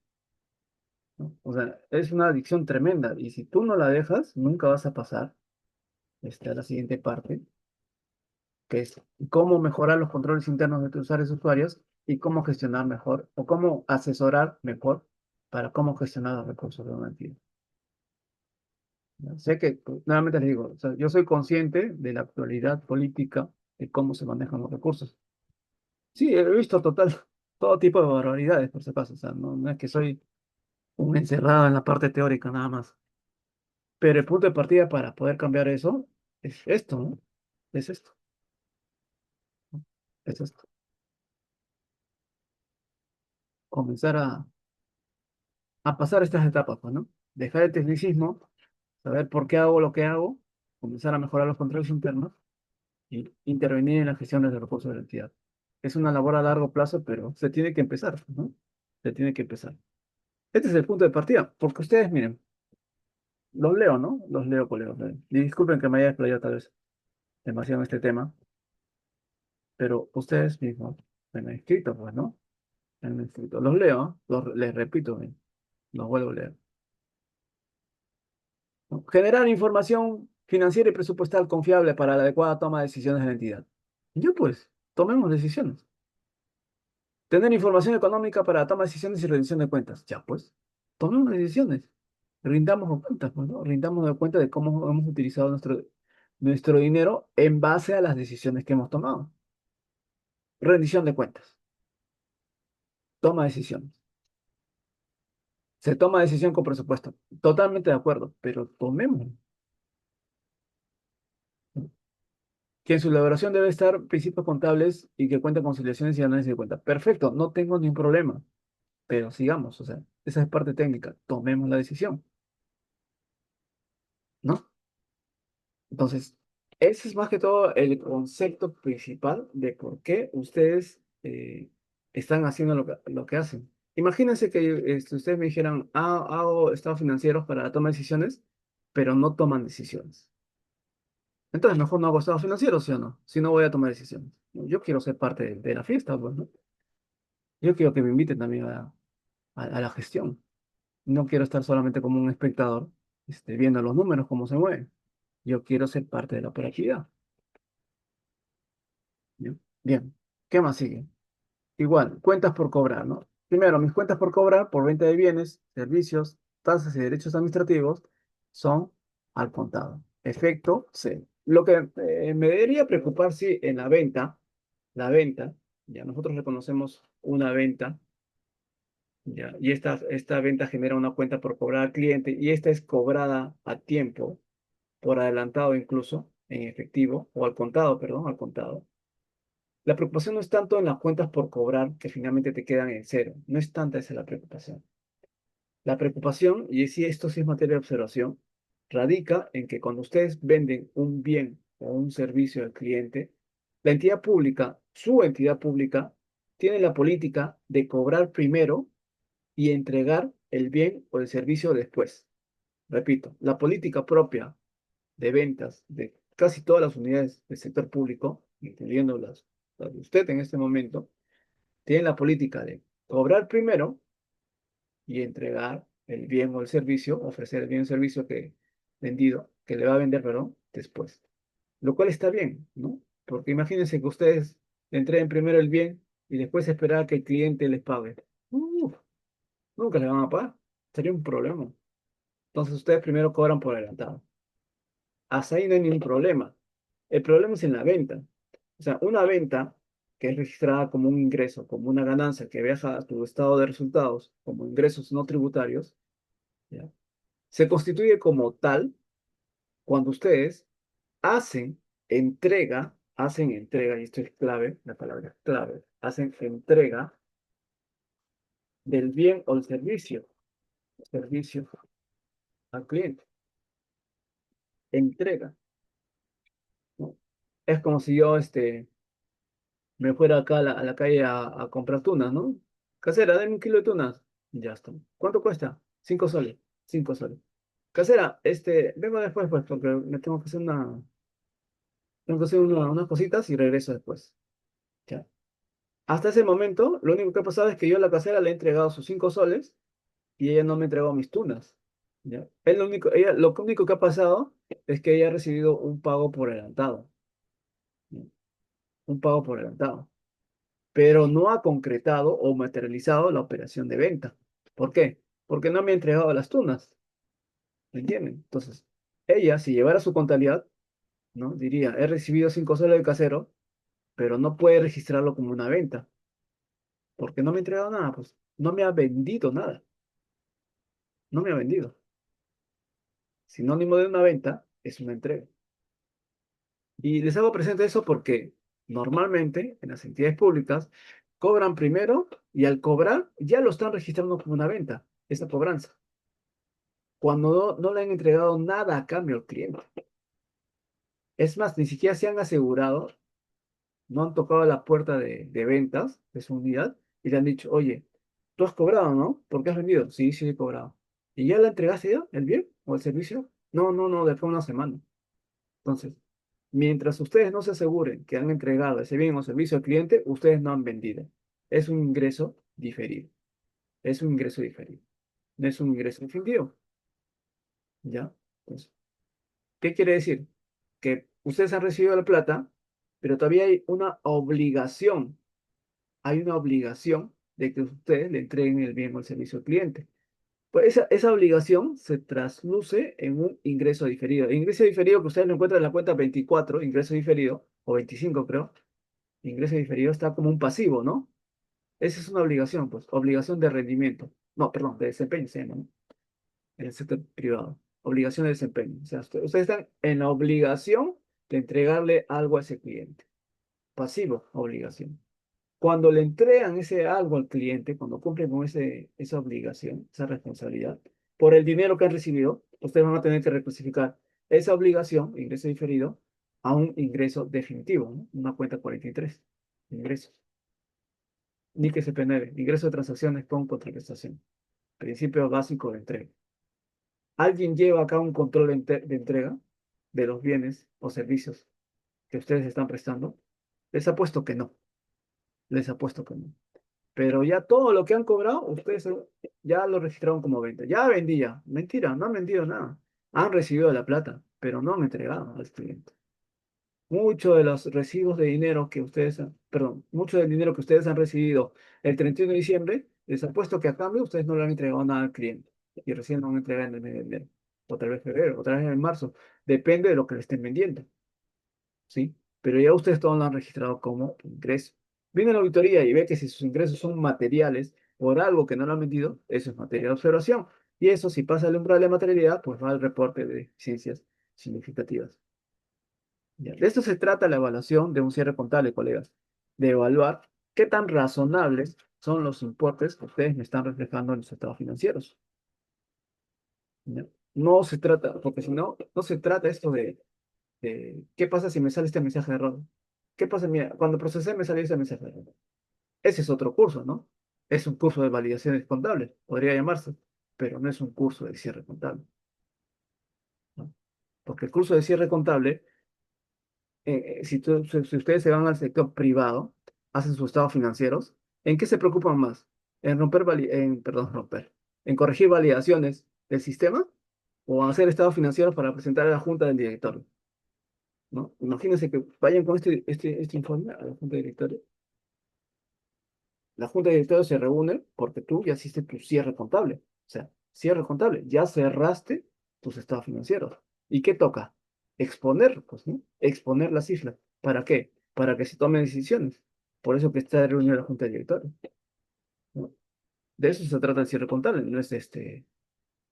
[SPEAKER 1] ¿no? O sea, es una adicción tremenda y si tú no la dejas, nunca vas a pasar a la siguiente parte, que es cómo mejorar los controles internos de tus usuarios y cómo gestionar mejor o cómo asesorar mejor para cómo gestionar los recursos de una entidad. ¿No? Sé que, pues, nuevamente les digo, o sea, yo soy consciente de la actualidad política, de cómo se manejan los recursos. Sí, he visto todo tipo de barbaridades, por si acaso. O sea, no es que soy un encerrado en la parte teórica nada más. Pero el punto de partida para poder cambiar eso es esto, ¿no? Es esto, ¿no? Es esto. Comenzar a pasar estas etapas, pues, ¿no? Dejar el tecnicismo, saber por qué hago lo que hago, comenzar a mejorar los controles internos y intervenir en la gestión de los recursos de la entidad. Es una labor a largo plazo, pero se tiene que empezar, ¿no? Se tiene que empezar. Este es el punto de partida, porque ustedes, miren, los leo, ¿no? Los leo, colegas. Y disculpen que me haya explayado tal vez demasiado en este tema, pero ustedes mismos me han escrito, pues, ¿no? Me han escrito. Los leo, les repito, los vuelvo a leer. ¿No? Generar información financiera y presupuestal confiable para la adecuada toma de decisiones de la entidad. Yo, pues, tomemos decisiones. Tener información económica para la toma de decisiones y rendición de cuentas. Ya, pues, tomemos decisiones. Rindamos cuentas, pues, ¿no? Rindamos de cuenta de cómo hemos utilizado nuestro dinero en base a las decisiones que hemos tomado. Rendición de cuentas. Toma de decisiones. Se toma decisión con presupuesto. Totalmente de acuerdo, pero tomemos. Que en su elaboración debe estar principios contables y que cuenta con conciliaciones y análisis de cuenta. Perfecto, no tengo ningún problema, pero sigamos, o sea, esa es parte técnica. Tomemos la decisión, ¿no? Entonces, ese es más que todo el concepto principal de por qué ustedes están haciendo lo que hacen. Imagínense que ustedes me dijeran, hago estados financieros para la toma de decisiones, pero no toman decisiones. Entonces, mejor no hago estados financieros, ¿sí o no? Si no voy a tomar decisiones. ¿No? Yo quiero ser parte de la fiesta, pues, ¿no? Yo quiero que me inviten también a la gestión. No quiero estar solamente como un espectador, viendo los números, cómo se mueven. Yo quiero ser parte de la operatividad. Bien, bien. ¿Qué más sigue? Igual, cuentas por cobrar, ¿no? Primero, mis cuentas por cobrar por venta de bienes, servicios, tasas y derechos administrativos son al contado. Efecto cero. Lo que me debería preocupar si en la venta, ya nosotros reconocemos una venta, ya, y esta venta genera una cuenta por cobrar al cliente y esta es cobrada a tiempo, por adelantado incluso, en efectivo, o al contado, perdón, al contado. La preocupación no es tanto en las cuentas por cobrar que finalmente te quedan en cero. No es tanta esa la preocupación. La preocupación, y si esto sí es materia de observación, radica en que cuando ustedes venden un bien o un servicio al cliente, la entidad pública, su entidad pública, tiene la política de cobrar primero y entregar el bien o el servicio después. Repito, la política propia de ventas de casi todas las unidades del sector público, incluyendo las de usted en este momento, tienen la política de cobrar primero y entregar el bien o el servicio, ofrecer el bien o el servicio que le va a vender, perdón, después. Lo cual está bien, ¿no? Porque imagínense que ustedes entreguen primero el bien y después esperar a que el cliente les pague. Uf, nunca le van a pagar. Sería un problema. Entonces ustedes primero cobran por adelantado. Hasta ahí no hay ningún problema. El problema es en la venta. O sea, una venta que es registrada como un ingreso, como una ganancia que viaja a tu estado de resultados, como ingresos no tributarios, ¿ya? Se constituye como tal cuando ustedes hacen entrega, y esto es clave, la palabra es clave, hacen entrega del bien o el servicio al cliente. Entrega, ¿no? Es como si yo me fuera acá a la calle a comprar tunas, ¿no? Casera, dame un kilo de tunas. Ya está. ¿Cuánto cuesta? 5 soles, 5 soles. Casera, vengo después, pues, porque me tengo que hacer unas cositas y regreso después. Ya. Hasta ese momento, lo único que ha pasado es que yo a la casera le he entregado sus 5 soles y ella no me entregó mis tunas. ¿Ya? Lo único que ha pasado es que ella ha recibido un pago por adelantado. ¿Ya? Un pago por adelantado. Pero no ha concretado o materializado la operación de venta. ¿Por qué? Porque no me ha entregado las tunas. ¿Me entienden? Entonces, ella, si llevara su contabilidad, ¿no? Diría, he recibido 5 soles del casero, pero no puede registrarlo como una venta, porque no me ha entregado nada, pues no me ha vendido nada, no me ha vendido. Sinónimo de una venta es una entrega. Y les hago presente eso porque normalmente en las entidades públicas cobran primero y al cobrar ya lo están registrando como una venta, esa cobranza, cuando no le han entregado nada a cambio al cliente. Es más, ni siquiera se han asegurado, no han tocado la puerta de ventas de su unidad y le han dicho, oye, tú has cobrado, ¿no? ¿Por qué has vendido? Sí, sí, he cobrado. ¿Y ya le entregaste ya el bien o el servicio? No, no, no, después de una semana. Entonces, mientras ustedes no se aseguren que han entregado ese bien o servicio al cliente, ustedes no han vendido. Es un ingreso diferido. Es un ingreso diferido. No es un ingreso definitivo. ¿Ya? Entonces, ¿qué quiere decir? Que ustedes han recibido la plata, pero todavía hay una obligación de que ustedes le entreguen el bien o el servicio al cliente. Pues esa obligación se trasluce en un ingreso diferido. El ingreso diferido que ustedes lo encuentran en la cuenta 24, ingreso diferido, o 25 creo, ingreso diferido está como un pasivo, ¿no? Esa es una obligación, pues, obligación de rendimiento. No, perdón, de desempeño se llama, ¿no? En el sector privado. Obligación de desempeño. O sea, ustedes están en la obligación de entregarle algo a ese cliente. Pasivo, obligación. Cuando le entregan ese algo al cliente, cuando cumplen con esa obligación, esa responsabilidad, por el dinero que han recibido, ustedes van a tener que reclasificar esa obligación, ingreso diferido, a un ingreso definitivo, ¿no? Una cuenta 43, ingresos. Ni que CP9, ingreso de transacciones con contraprestación. Principio básico de entrega. ¿Alguien lleva acá un control de entrega de los bienes o servicios que ustedes están prestando? Les apuesto que no. Les apuesto que no. Pero ya todo lo que han cobrado, ustedes ya lo registraron como venta. Ya vendía. Mentira, no han vendido nada. Han recibido la plata, pero no han entregado al cliente. Mucho de los recibos de dinero que perdón, mucho del dinero que ustedes han recibido el 31 de diciembre, les apuesto que a cambio ustedes no le han entregado nada al cliente. Y recién lo van a entregar en el mes de enero. O tal vez febrero, o tal vez en marzo. Depende de lo que le estén vendiendo. ¿Sí? Pero ya ustedes todos lo han registrado como ingreso. Viene la auditoría y ve que si sus ingresos son materiales por algo que no lo han vendido, eso es materia de observación. Y eso, si pasa el umbral de materialidad, pues va al reporte de deficiencias significativas. Ya. De esto se trata la evaluación de un cierre contable, colegas. De evaluar qué tan razonables son los importes que ustedes me están reflejando en los estados financieros. ¿Ya? No se trata, porque si no, no se trata esto de qué pasa si me sale este mensaje de error. ¿Qué pasa? Mira, cuando procesé me salió ese mensaje de error. Ese es otro curso, ¿no? Es un curso de validaciones contables, podría llamarse, pero no es un curso de cierre contable, ¿no? Porque el curso de cierre contable, si ustedes se van al sector privado, hacen sus estados financieros, ¿en qué se preocupan más? Perdón, en corregir validaciones del sistema o hacer estados financieros para presentar a la junta del directorio, ¿no? Imagínense que vayan con este informe a la junta directoria. La junta de directores se reúne porque tú ya hiciste tu cierre contable. O sea, cierre contable, ya cerraste tus estados financieros. ¿Y qué toca? Exponer, pues, ¿no? Exponer las cifras. ¿Para qué? Para que se tomen decisiones. Por eso que está reunida la junta de directores, ¿no? De eso se trata el cierre contable, no es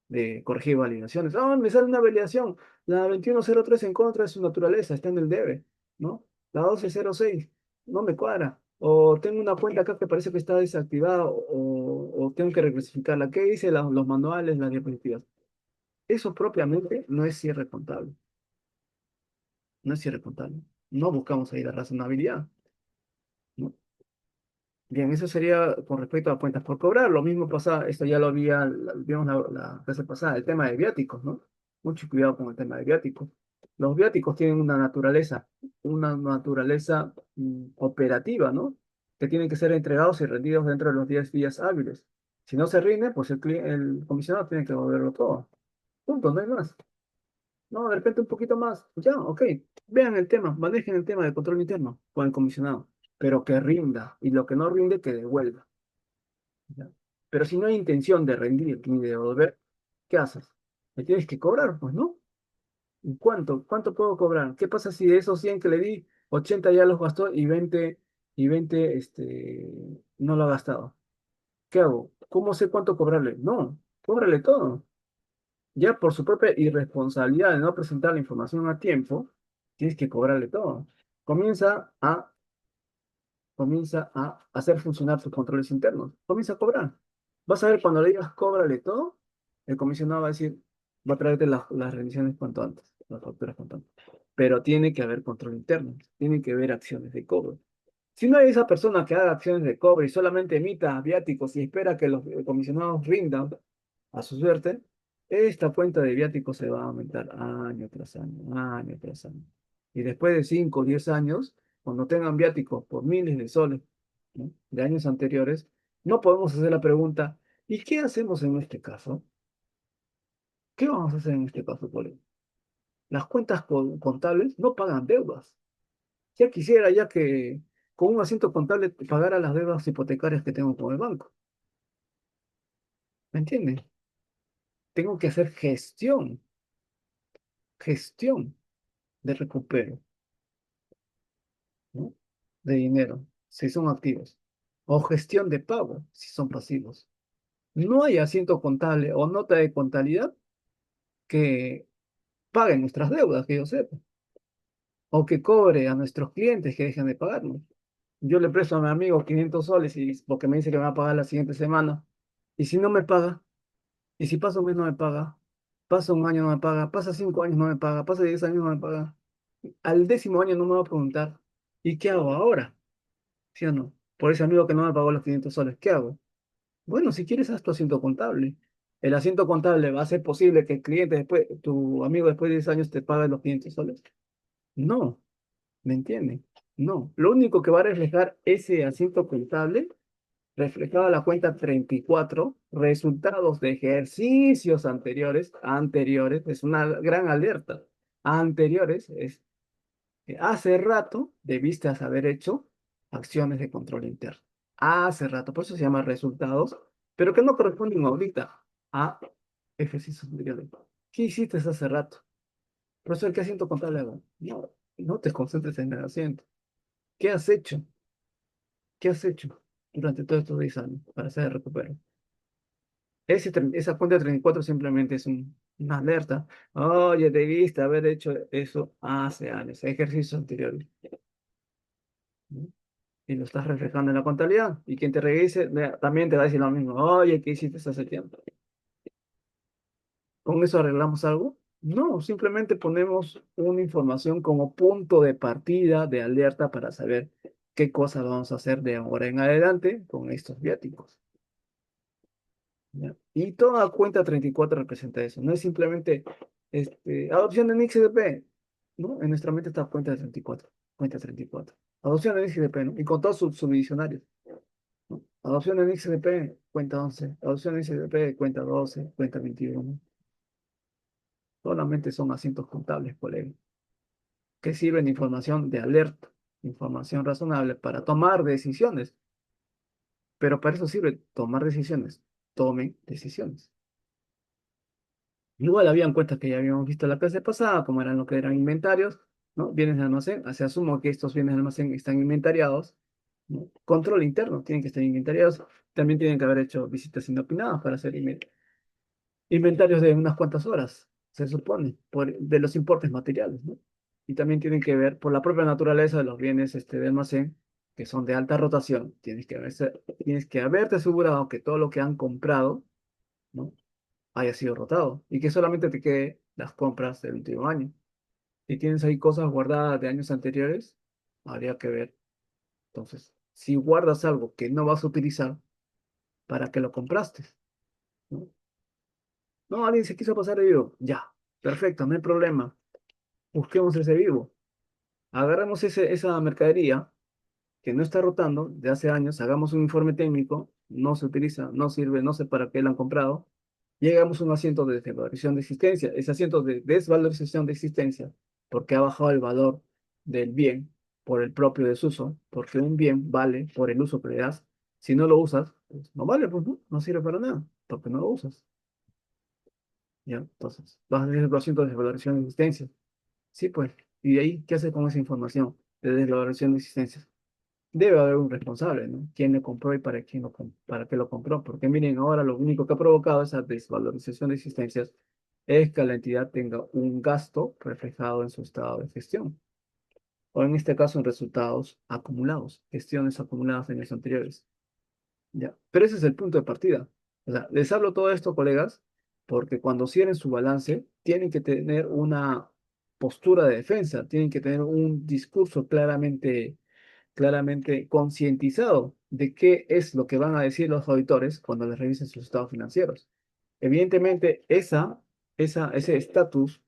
[SPEAKER 1] de corregir validaciones. Ah, me sale una validación. La 2103 en contra de su naturaleza, está en el debe, ¿no? La 1206 no me cuadra. O tengo una cuenta acá que parece que está desactivada o tengo que reclasificarla. ¿Qué dice los manuales, las diapositivas? Eso propiamente no es cierre contable. No es cierre contable. No buscamos ahí la razonabilidad, ¿no? Bien, eso sería con respecto a cuentas por cobrar. Lo mismo pasa, esto ya lo había, vimos la clase pasada, el tema de viáticos, ¿no? Mucho cuidado con el tema de viáticos. Los viáticos tienen una naturaleza operativa, ¿no? Que tienen que ser entregados y rendidos dentro de los 10 días hábiles. Si no se rinde, pues el comisionado tiene que devolverlo todo. Punto, no hay más. No, de repente un poquito más. Ya, ok. Vean el tema, manejen el tema de control interno con el comisionado, pero que rinda. Y lo que no rinde, que devuelva. ¿Ya? Pero si no hay intención de rendir ni de devolver, ¿qué haces? Me tienes que cobrar, pues, ¿no? ¿Y cuánto? ¿Cuánto puedo cobrar? ¿Qué pasa si de esos 100 que le di, 80 ya los gastó y 20 no lo ha gastado? ¿Qué hago? ¿Cómo sé cuánto cobrarle? No, cóbrale todo. Ya por su propia irresponsabilidad de no presentar la información a tiempo, tienes que cobrarle todo. Comienza a, comienza a hacer funcionar tus controles internos. Comienza a cobrar. Vas a ver cuando le digas cóbrale todo, el comisionado va a decir, va a traerte las rendiciones cuanto antes, las facturas cuanto antes. Pero tiene que haber control interno, tiene que haber acciones de cobro. Si no hay esa persona que haga acciones de cobro y solamente emita viáticos y espera que los comisionados rindan a su suerte, esta cuenta de viáticos se va a aumentar año tras año, año tras año. Y después de 5 o 10 años, cuando tengan viáticos por miles de soles, ¿no? De años anteriores, no podemos hacer la pregunta, ¿y qué hacemos en este caso? ¿Qué vamos a hacer en este caso, Poli? Las cuentas contables no pagan deudas. Ya quisiera ya que con un asiento contable pagara las deudas hipotecarias que tengo con el banco. ¿Me entienden? Tengo que hacer gestión de recupero, ¿no? De dinero, si son activos. O gestión de pago, si son pasivos. No hay asiento contable o nota de contabilidad que pague nuestras deudas, que yo sepa. O que cobre a nuestros clientes que dejen de pagarnos. Yo le presto a mi amigo 500 soles porque me dice que me va a pagar la siguiente semana. Y si no me paga, y si pasa un mes no me paga, pasa un año no me paga, pasa 5 años no me paga, pasa 10 años no me paga. Al 10.º año no me va a preguntar, ¿y qué hago ahora? ¿Sí o no? Por ese amigo que no me pagó los 500 soles, ¿qué hago? Bueno, si quieres, haz tu asiento contable. El asiento contable va a ser posible que el cliente después, tu amigo después de 10 años te pague los 500 soles. No, ¿me entienden? No. Lo único que va a reflejar ese asiento contable, reflejaba la cuenta 34 resultados de ejercicios anteriores, es una gran alerta. Anteriores es hace rato debiste haber hecho acciones de control interno. Hace rato, por eso se llama resultados, pero que no corresponden ahorita a ejercicios anteriores. ¿Qué hiciste hace rato? Profesor, ¿qué asiento contable hago? No, no te concentres en el asiento. ¿Qué has hecho? ¿Qué has hecho durante todos estos 10 años para hacer el recupero? Esa cuenta de 34 simplemente es una alerta. Oye, debiste haber hecho eso hace años, ejercicios anteriores. ¿No? Y lo estás reflejando en la contabilidad. Y quien te revise también te va a decir lo mismo. Oye, ¿qué hiciste hace tiempo? ¿Con eso arreglamos algo? No, simplemente ponemos una información como punto de partida de alerta para saber qué cosas vamos a hacer de ahora en adelante con estos viáticos. ¿Ya? Y toda cuenta 34 representa eso. No es simplemente adopción de NIX-DP. ¿No? En nuestra mente está cuenta de 34. Cuenta 34. Adopción de NIX-DP, ¿no? Y con todos sus subdivisionarios. ¿No? Adopción en XDP, cuenta 11. Adopción en XDP, cuenta 12, cuenta 21. Solamente son asientos contables, colega, que sirven de información de alerta, información razonable para tomar decisiones. Pero para eso sirve tomar decisiones. Tomen decisiones. Igual habían cuentas que ya habíamos visto la clase pasada, como eran lo que eran inventarios, ¿no? Bienes de almacén. Se asumo que estos bienes de almacén están inventariados, ¿no? Control interno, tienen que estar inventariados. También tienen que haber hecho visitas inopinadas para hacer inventarios de unas cuantas horas, se supone, de los importes materiales, ¿no? Y también tienen que ver por la propia naturaleza de los bienes de almacén, que son de alta rotación. Tienes que haberte asegurado que todo lo que han comprado, ¿no? haya sido rotado y que solamente te quede las compras del último año. Si tienes ahí cosas guardadas de años anteriores, habría que ver. Entonces, si guardas algo que no vas a utilizar, ¿para qué lo compraste? ¿No? No, alguien se quiso pasar de vivo. Ya, perfecto, no hay problema. Busquemos ese vivo. Agarremos esa mercadería que no está rotando de hace años, hagamos un informe técnico, no se utiliza, no sirve, no sé para qué lo han comprado, y hagamos un asiento de desvalorización de existencia. Ese asiento de desvalorización de existencia, porque ha bajado el valor del bien por el propio desuso, porque un bien vale por el uso que le das. Si no lo usas, pues no vale, pues no, no sirve para nada, porque no lo usas. ¿Ya? Entonces, vas a hacer el asiento de desvalorización de existencia. Sí, pues. Y de ahí, ¿qué hace con esa información de desvalorización de existencia? Debe haber un responsable, ¿no? ¿Quién le compró y para quién para qué lo compró? Porque miren, ahora lo único que ha provocado esa desvalorización de existencias es que la entidad tenga un gasto reflejado en su estado de gestión, o en este caso en resultados acumulados, gestiones acumuladas en años anteriores. ¿Ya? Pero ese es el punto de partida. O sea, les hablo todo esto, colegas, porque cuando cierren su balance, tienen que tener una postura de defensa, tienen que tener un discurso claramente concientizado de qué es lo que van a decir los auditores cuando les revisen sus estados financieros. Evidentemente, ese estatus,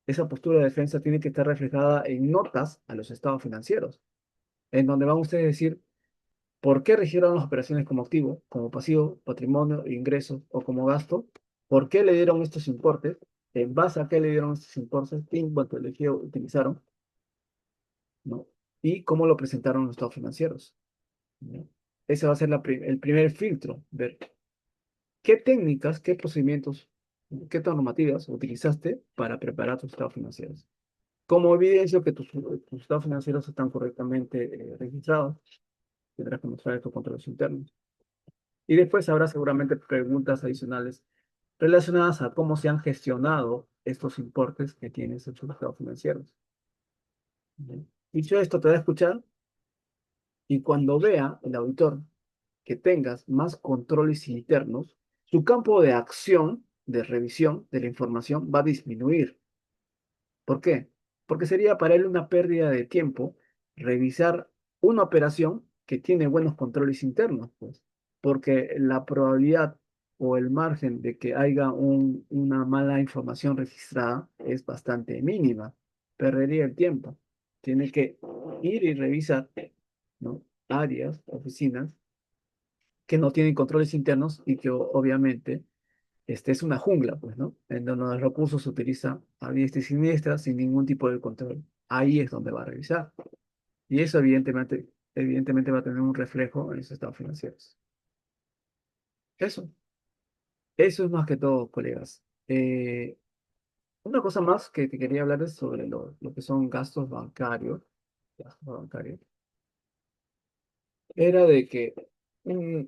[SPEAKER 1] esa postura de defensa tiene que estar reflejada en notas a los estados financieros, en donde van ustedes a decir por qué rigieron las operaciones como activo, como pasivo, patrimonio, ingresos o como gasto, por qué le dieron estos importes, en base a qué le dieron estos importes, qué metodología utilizaron, ¿no? Y cómo lo presentaron los estados financieros. ¿No? Ese va a ser el primer filtro, ver qué técnicas, qué procedimientos, qué normativas utilizaste para preparar tus estados financieros. Como evidencio que tus estados financieros están correctamente registrados, tendrás que mostrar tus controles internos. Y después habrá seguramente preguntas adicionales relacionadas a cómo se han gestionado estos importes que tienes en tus estados financieros. Bien. Dicho esto, te va a escuchar y cuando vea el auditor que tengas más controles internos, su campo de acción, de revisión de la información va a disminuir. ¿Por qué? Porque sería para él una pérdida de tiempo revisar una operación que tiene buenos controles internos, pues, porque la probabilidad o el margen de que haya una mala información registrada es bastante mínima. Perdería el tiempo. Tiene que ir y revisar, ¿no? Áreas, oficinas que no tienen controles internos y que obviamente este es una jungla, pues, ¿no? En donde los recursos se utilizan a diestra y siniestra sin ningún tipo de control. Ahí es donde va a revisar. Y eso evidentemente va a tener un reflejo en los estados financieros. Eso, eso es más que todo, colegas. Una cosa más que te quería hablar es sobre lo que son gastos bancarios. Gastos bancarios. Era de que mm,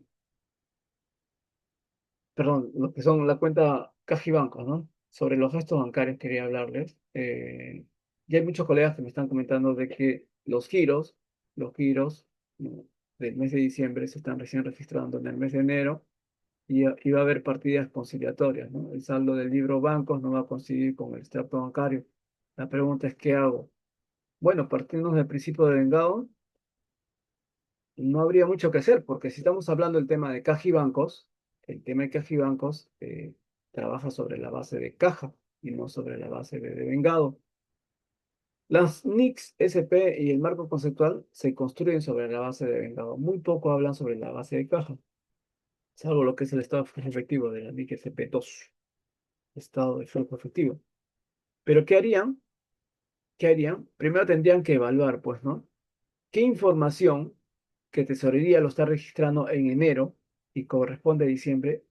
[SPEAKER 1] perdón, lo que son la cuenta caja y bancos, ¿no? Sobre los gastos bancarios quería hablarles. Ya hay muchos colegas que me están comentando de que los giros, ¿no? Del mes de diciembre se están recién registrando en el mes de enero y va a haber partidas conciliatorias, ¿no? El saldo del libro bancos no va a coincidir con el extracto bancario. La pregunta es, ¿qué hago? Bueno, partiendo del principio de vengado, no habría mucho que hacer, porque si estamos hablando del tema de caja y bancos, el tema de caja y bancos trabaja sobre la base de caja y no sobre la base de devengado. Las NICs, SP y el marco conceptual se construyen sobre la base de devengado. Muy poco hablan sobre la base de caja, salvo lo que es el estado de flujo efectivo de la NIC SP2, estado de flujo efectivo. Pero ¿qué harían? ¿Qué harían? Primero tendrían que evaluar, pues, ¿no? ¿Qué información que tesorería lo está registrando en enero y corresponde a diciembre?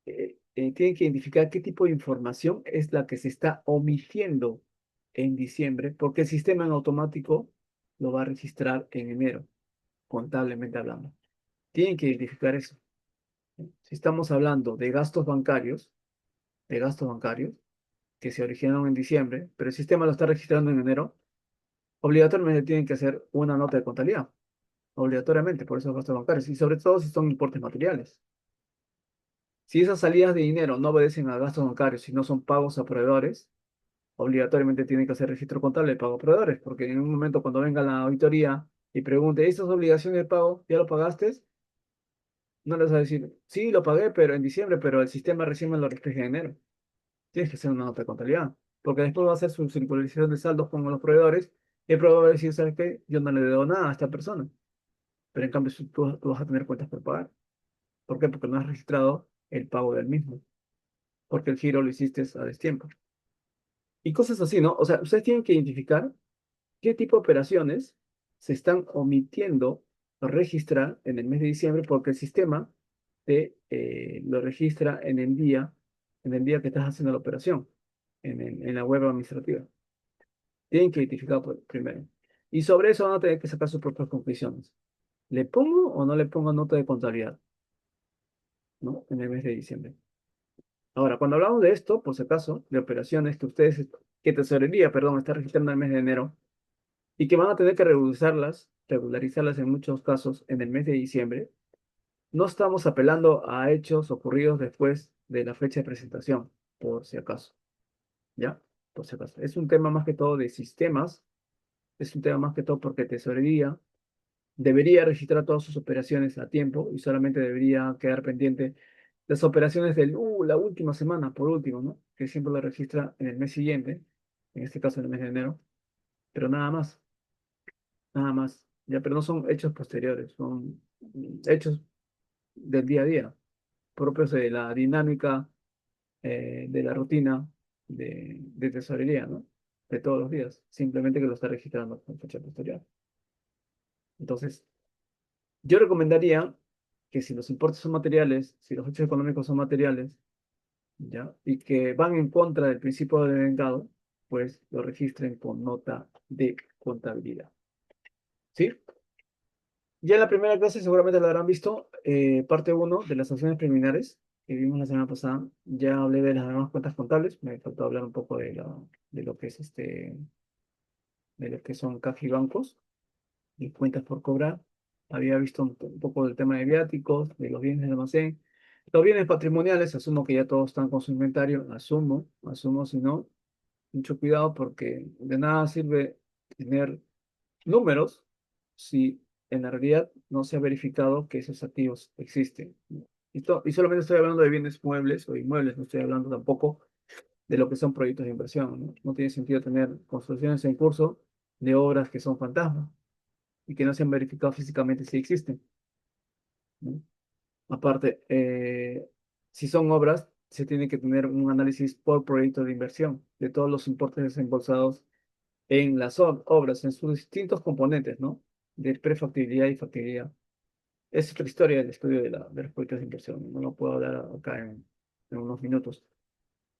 [SPEAKER 1] Tienen que identificar qué tipo de información es la que se está omitiendo en diciembre, porque el sistema en automático lo va a registrar en enero, contablemente hablando. Tienen que identificar eso. Si estamos hablando de gastos bancarios que se originaron en diciembre, pero el sistema lo está registrando en enero, obligatoriamente tienen que hacer una nota de contabilidad, obligatoriamente por esos gastos bancarios, y sobre todo si son importes materiales. Si esas salidas de dinero no obedecen a gastos bancarios, si no son pagos a proveedores, obligatoriamente tienen que hacer registro contable de pago a proveedores, porque en un momento cuando venga la auditoría y pregunte, ¿estas obligaciones de pago ya lo pagaste? No les vas a decir, sí, lo pagué, pero en diciembre, pero el sistema recién me lo refleja en enero. Tienes que hacer una nota de contabilidad, porque después va a hacer su circularización de saldos con los proveedores y el proveedor va a decir, ¿sabes qué? Yo no le debo nada a esta persona, pero en cambio tú vas a tener cuentas por pagar. ¿Por qué? Porque no has registrado el pago del mismo, porque el giro lo hiciste a destiempo. Y cosas así, ¿no? O sea, ustedes tienen que identificar qué tipo de operaciones se están omitiendo registrar en el mes de diciembre porque el sistema lo registra en el día que estás haciendo la operación, en la web administrativa. Tienen que identificar primero. Y sobre eso van a tener que sacar sus propias conclusiones. ¿Le pongo o no le pongo nota de contabilidad? ¿No? En el mes de diciembre. Ahora, cuando hablamos de esto, por si acaso, de operaciones que tesorería, perdón, está registrando en el mes de enero, y que van a tener que regularizarlas en muchos casos en el mes de diciembre, no estamos apelando a hechos ocurridos después de la fecha de presentación, por si acaso, ¿ya? Por si acaso. Es un tema más que todo de sistemas, es un tema más que todo porque tesorería debería registrar todas sus operaciones a tiempo y solamente debería quedar pendiente las operaciones la última semana, por último, ¿no? Que siempre lo registra en el mes siguiente, en este caso en el mes de enero, pero nada más, ya, pero no son hechos posteriores, son hechos del día a día, propios de la dinámica, de la rutina de tesorería, ¿no? De todos los días, simplemente que lo está registrando con fecha posterior. Entonces, yo recomendaría que si los importes son materiales, si los hechos económicos son materiales, ¿ya? Y que van en contra del principio del vengado, pues lo registren con nota de contabilidad, ¿sí? Ya en la primera clase seguramente lo habrán visto, parte uno de las sanciones preliminares que vimos la semana pasada. Ya hablé de las demás cuentas contables, me faltó hablar un poco de lo que es de lo que son caja y bancos y cuentas por cobrar. Había visto un poco del tema de viáticos, de los bienes de almacén. Los bienes patrimoniales, asumo que ya todos están con su inventario, asumo, si no, mucho cuidado porque de nada sirve tener números si en la realidad no se ha verificado que esos activos existen. Y solamente estoy hablando de bienes muebles o inmuebles, no estoy hablando tampoco de lo que son proyectos de inversión, ¿no? No tiene sentido tener construcciones en curso de obras que son fantasmas y que no se han verificado físicamente si existen, ¿no? Aparte, si son obras, se tiene que tener un análisis por proyecto de inversión de todos los importes desembolsados en las obras, en sus distintos componentes, ¿no? De prefactibilidad y factibilidad. Es otra historia del estudio de los proyectos de inversión. No lo puedo hablar acá en unos minutos.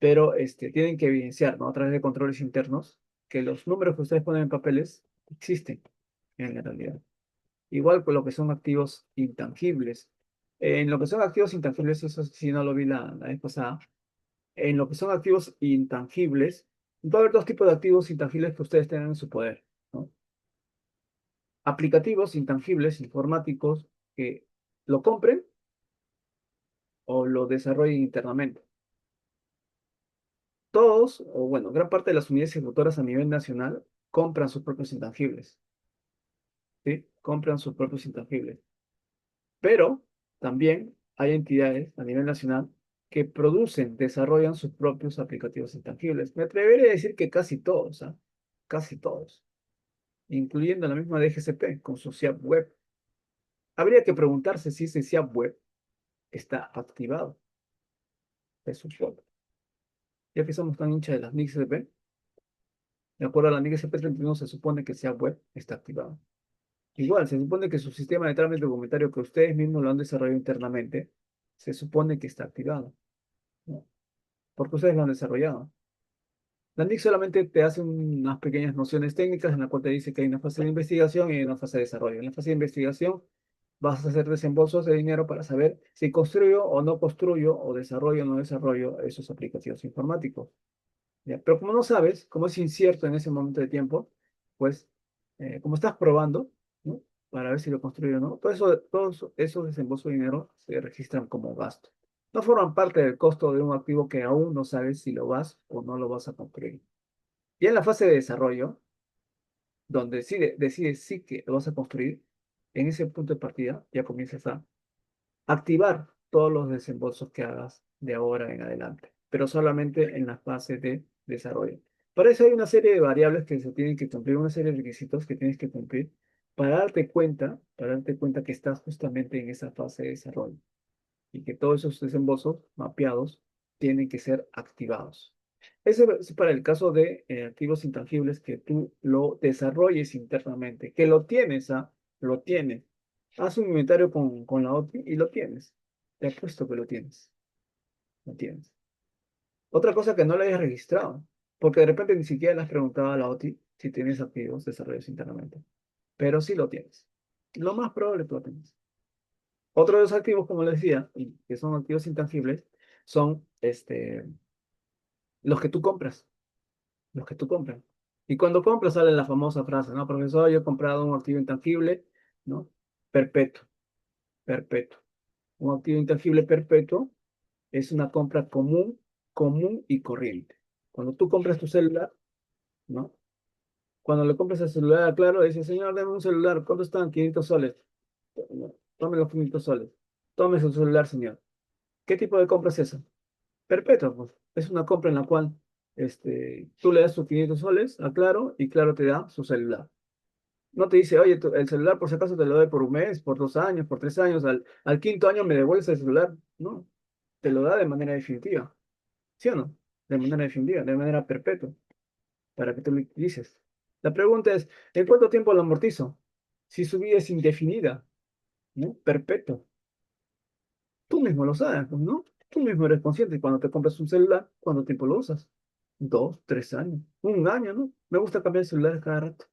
[SPEAKER 1] Pero tienen que evidenciar, ¿no? A través de controles internos, que los números que ustedes ponen en papeles existen en la realidad. Igual con lo que son activos intangibles. En lo que son activos intangibles, eso sí no lo vi la vez pasada. En lo que son activos intangibles, va a haber dos tipos de activos intangibles que ustedes tengan en su poder, ¿no? Aplicativos intangibles, informáticos, que lo compren o lo desarrollen internamente. Todos, o bueno, gran parte de las unidades ejecutoras a nivel nacional compran sus propios intangibles, ¿sí? Compran sus propios intangibles. Pero también hay entidades a nivel nacional que producen, desarrollan sus propios aplicativos intangibles. Me atrevería a decir que casi todos, ¿ah? Casi todos, incluyendo la misma DGCP con su SIAP web. Habría que preguntarse si ese SIAP web está activado. Es su web. Ya que somos tan hinchas de las NICSP, de acuerdo a la NICSP 31 se supone que el SIAP web está activado. Igual, se supone que su sistema de trámite documentario que ustedes mismos lo han desarrollado internamente, se supone que está activado, ¿no? Porque ustedes lo han desarrollado. La NIC solamente te hace unas pequeñas nociones técnicas en la cual te dice que hay una fase de investigación y hay una fase de desarrollo. En la fase de investigación vas a hacer desembolsos de dinero para saber si construyo o no construyo o desarrollo o no desarrollo esos aplicativos informáticos. ¿Ya? Pero como no sabes, como es incierto en ese momento de tiempo, pues como estás probando, ¿no? Para ver si lo construyo o no, todos esos desembolsos de dinero se registran como gasto. No forman parte del costo de un activo que aún no sabes si lo vas o no lo vas a construir. Y en la fase de desarrollo, donde decides sí que lo vas a construir, en ese punto de partida ya comienzas a activar todos los desembolsos que hagas de ahora en adelante, pero solamente en la fase de desarrollo. Para eso hay una serie de variables que se tienen que cumplir, una serie de requisitos que tienes que cumplir para darte cuenta que estás justamente en esa fase de desarrollo y que todos esos desembolsos mapeados tienen que ser activados. Ese es para el caso de activos intangibles que tú lo desarrolles internamente, que lo tienes, ¿ah? Lo tienes. Haz un inventario con la OTI y lo tienes. Te apuesto que lo tienes. Lo tienes. Otra cosa que no lo hayas registrado, porque de repente ni siquiera le has preguntado a la OTI si tienes activos desarrollados internamente, pero sí lo tienes. Lo más probable es que lo tienes. Otro de los activos, como les decía, y que son activos intangibles, son los que tú compras, los que tú compras. Y cuando compras sale la famosa frase, ¿no? Profesor, yo he comprado un activo intangible, ¿no? Perpetuo, perpetuo. Un activo intangible perpetuo es una compra común, común y corriente. Cuando tú compras tu celular, ¿no? Cuando le compras el celular, claro, dice, señor, dame un celular, ¿cuánto están? 500 soles. No, tome los 500 soles. Tome su celular, señor. ¿Qué tipo de compra es esa? Perpetua, pues. Es una compra en la cual tú le das sus 500 soles a Claro y Claro te da su celular. No te dice, oye, el celular por si acaso te lo doy por un mes, por 2 años, por 3 años, al quinto año me devuelves el celular. No, te lo da de manera definitiva. ¿Sí o no? De manera definitiva, de manera perpetua, para que tú lo utilices. La pregunta es, ¿en cuánto tiempo lo amortizo? Si su vida es indefinida, ¿no? Perpetua. Tú mismo lo sabes, pues, ¿no? Tú mismo eres consciente cuando te compras un celular, ¿cuánto tiempo lo usas? 2, 3 años, un año, ¿no? Me gusta cambiar el celular cada rato.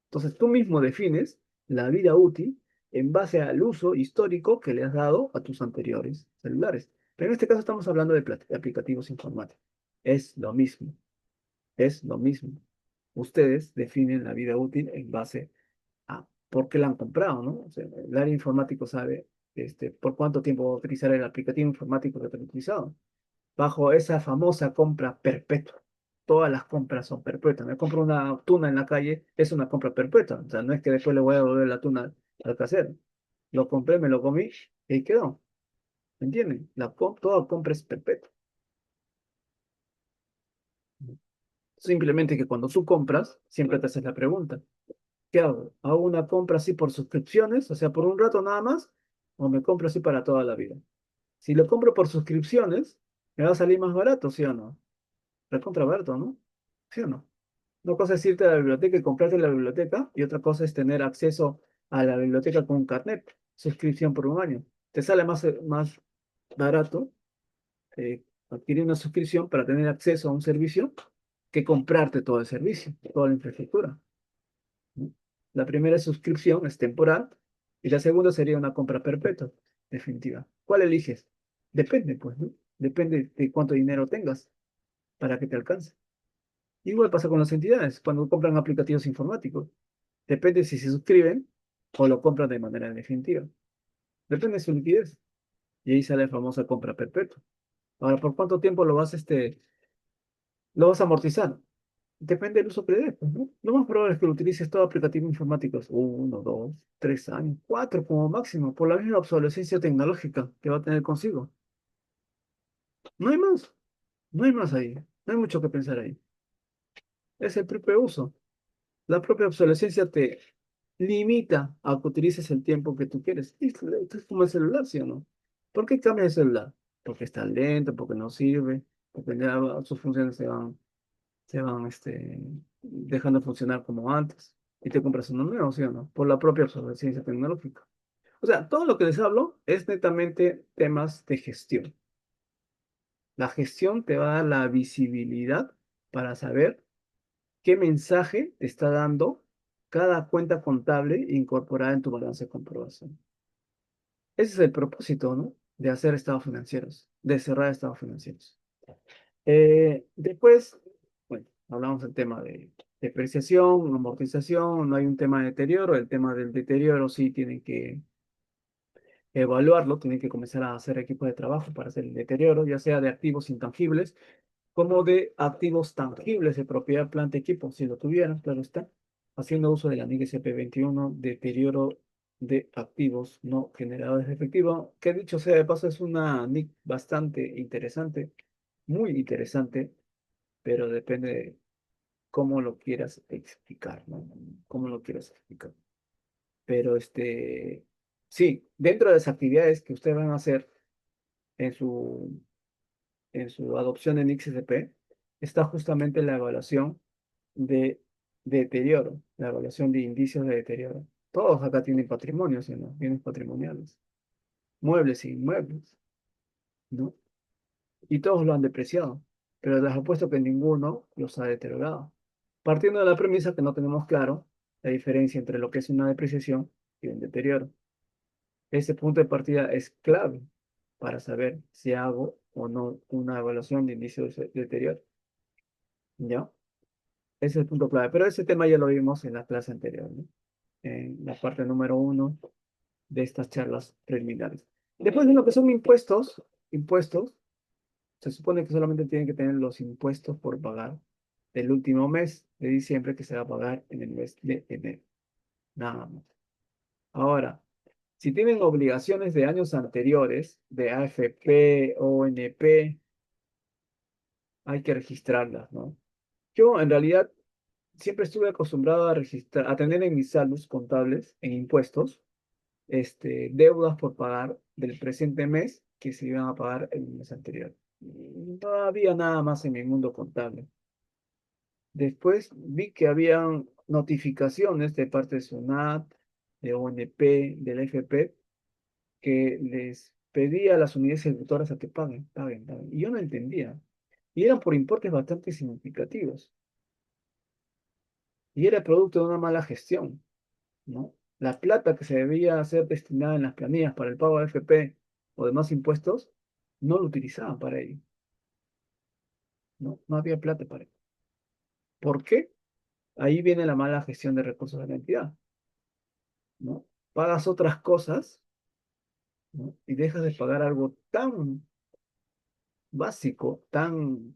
[SPEAKER 1] Entonces tú mismo defines la vida útil en base al uso histórico que le has dado a tus anteriores celulares. Pero en este caso estamos hablando de aplicativos informáticos. Es lo mismo, es lo mismo. Ustedes definen la vida útil en base a por qué la han comprado, ¿no? O sea, el área informático sabe por cuánto tiempo va a utilizar el aplicativo informático que te han utilizado. Bajo esa famosa compra perpetua. Todas las compras son perpetuas. Me compro una tuna en la calle, es una compra perpetua. O sea, no es que después le voy a devolver la tuna al casero. Lo compré, me lo comí y quedó. ¿Me entienden? Toda compra es perpetua. Simplemente que cuando tú compras, siempre te haces la pregunta, ¿qué hago? ¿Hago una compra así por suscripciones, o sea, por un rato nada más, o me compro así para toda la vida? Si lo compro por suscripciones, me va a salir más barato, ¿sí o no? Recontra barato, ¿no? ¿Sí o no? Una cosa es irte a la biblioteca y comprarte la biblioteca, y otra cosa es tener acceso a la biblioteca con un carnet, suscripción por un año. Te sale más barato adquirir una suscripción para tener acceso a un servicio que comprarte todo el servicio, toda la infraestructura, ¿no? La primera suscripción es temporal y la segunda sería una compra perpetua, definitiva. ¿Cuál eliges? Depende, pues, ¿no? Depende de cuánto dinero tengas para que te alcance. Igual pasa con las entidades, cuando compran aplicativos informáticos. Depende si se suscriben o lo compran de manera definitiva. Depende de su liquidez. Y ahí sale la famosa compra perpetua. Ahora, ¿por cuánto tiempo lo vas a amortizar? Depende del uso que le des, pues, ¿no? Lo más probable es que lo utilices todo aplicativo informático. 1, 2, 3 años, 4 como máximo, por la misma obsolescencia tecnológica que va a tener consigo. No hay más, no hay más ahí. No hay mucho que pensar ahí. Es el propio uso. La propia obsolescencia te limita a que utilices el tiempo que tú quieres. Y esto es como el celular, ¿sí o no? ¿Por qué cambias el celular? Porque está lento, porque no sirve, porque ya sus funciones se van dejando de funcionar como antes. Y te compras uno nuevo, ¿sí o no? Por la propia obsolescencia tecnológica. O sea, todo lo que les hablo es netamente temas de gestión. La gestión te va a dar la visibilidad para saber qué mensaje te está dando cada cuenta contable incorporada en tu balance de comprobación. Ese es el propósito, ¿no? De hacer estados financieros, de cerrar estados financieros. Después, bueno, hablamos del tema de depreciación, amortización, no hay un tema de deterioro, el tema del deterioro sí tienen que evaluarlo, tienen que comenzar a hacer equipos de trabajo para hacer el deterioro, ya sea de activos intangibles como de activos tangibles de propiedad, planta, equipo, si lo tuvieran, claro está. haciendo uso de la NIC SP21, deterioro de activos no generadores de efectivo, que dicho sea de paso es una NIC bastante interesante, muy interesante, pero depende de cómo lo quieras explicar, ¿no? Cómo lo quieras explicar. Pero sí, dentro de las actividades que ustedes van a hacer en su adopción en XSP, está justamente la evaluación de deterioro, la evaluación de indicios de deterioro. Todos acá tienen patrimonio, ¿sí o no? Bienes patrimoniales, muebles e inmuebles, ¿no? Y todos lo han depreciado, pero les apuesto que ninguno los ha deteriorado. Partiendo de la premisa que no tenemos claro la diferencia entre lo que es una depreciación y un deterioro. Ese punto de partida es clave para saber si hago o no una evaluación de indicios de deterioro, ¿ya? Ese es el punto clave, pero ese tema ya lo vimos en la clase anterior, ¿no? En la parte número 1 de estas charlas preliminares. Después de lo que son impuestos, se supone que solamente tienen que tener los impuestos por pagar del último mes de diciembre que se va a pagar en el mes de enero. Nada más. Ahora, si tienen obligaciones de años anteriores, de AFP, ONP, hay que registrarlas, ¿no? Yo, en realidad, siempre estuve acostumbrado a registrar, a tener en mis saldos contables, en impuestos, deudas por pagar del presente mes que se iban a pagar el mes anterior. No había nada más en mi mundo contable. Después vi que habían notificaciones de parte de SUNAT, de ONP, del FP, que les pedía a las unidades ejecutoras a que paguen. Y yo no entendía. Y eran por importes bastante significativos. Y era producto de una mala gestión, ¿no? La plata que se debía ser destinada en las planillas para el pago de FP o demás impuestos, no lo utilizaban para ello, ¿no? No había plata para ello. ¿Por qué? Ahí viene la mala gestión de recursos de la entidad, ¿no? Pagas otras cosas, ¿no? Y dejas de pagar algo tan básico, tan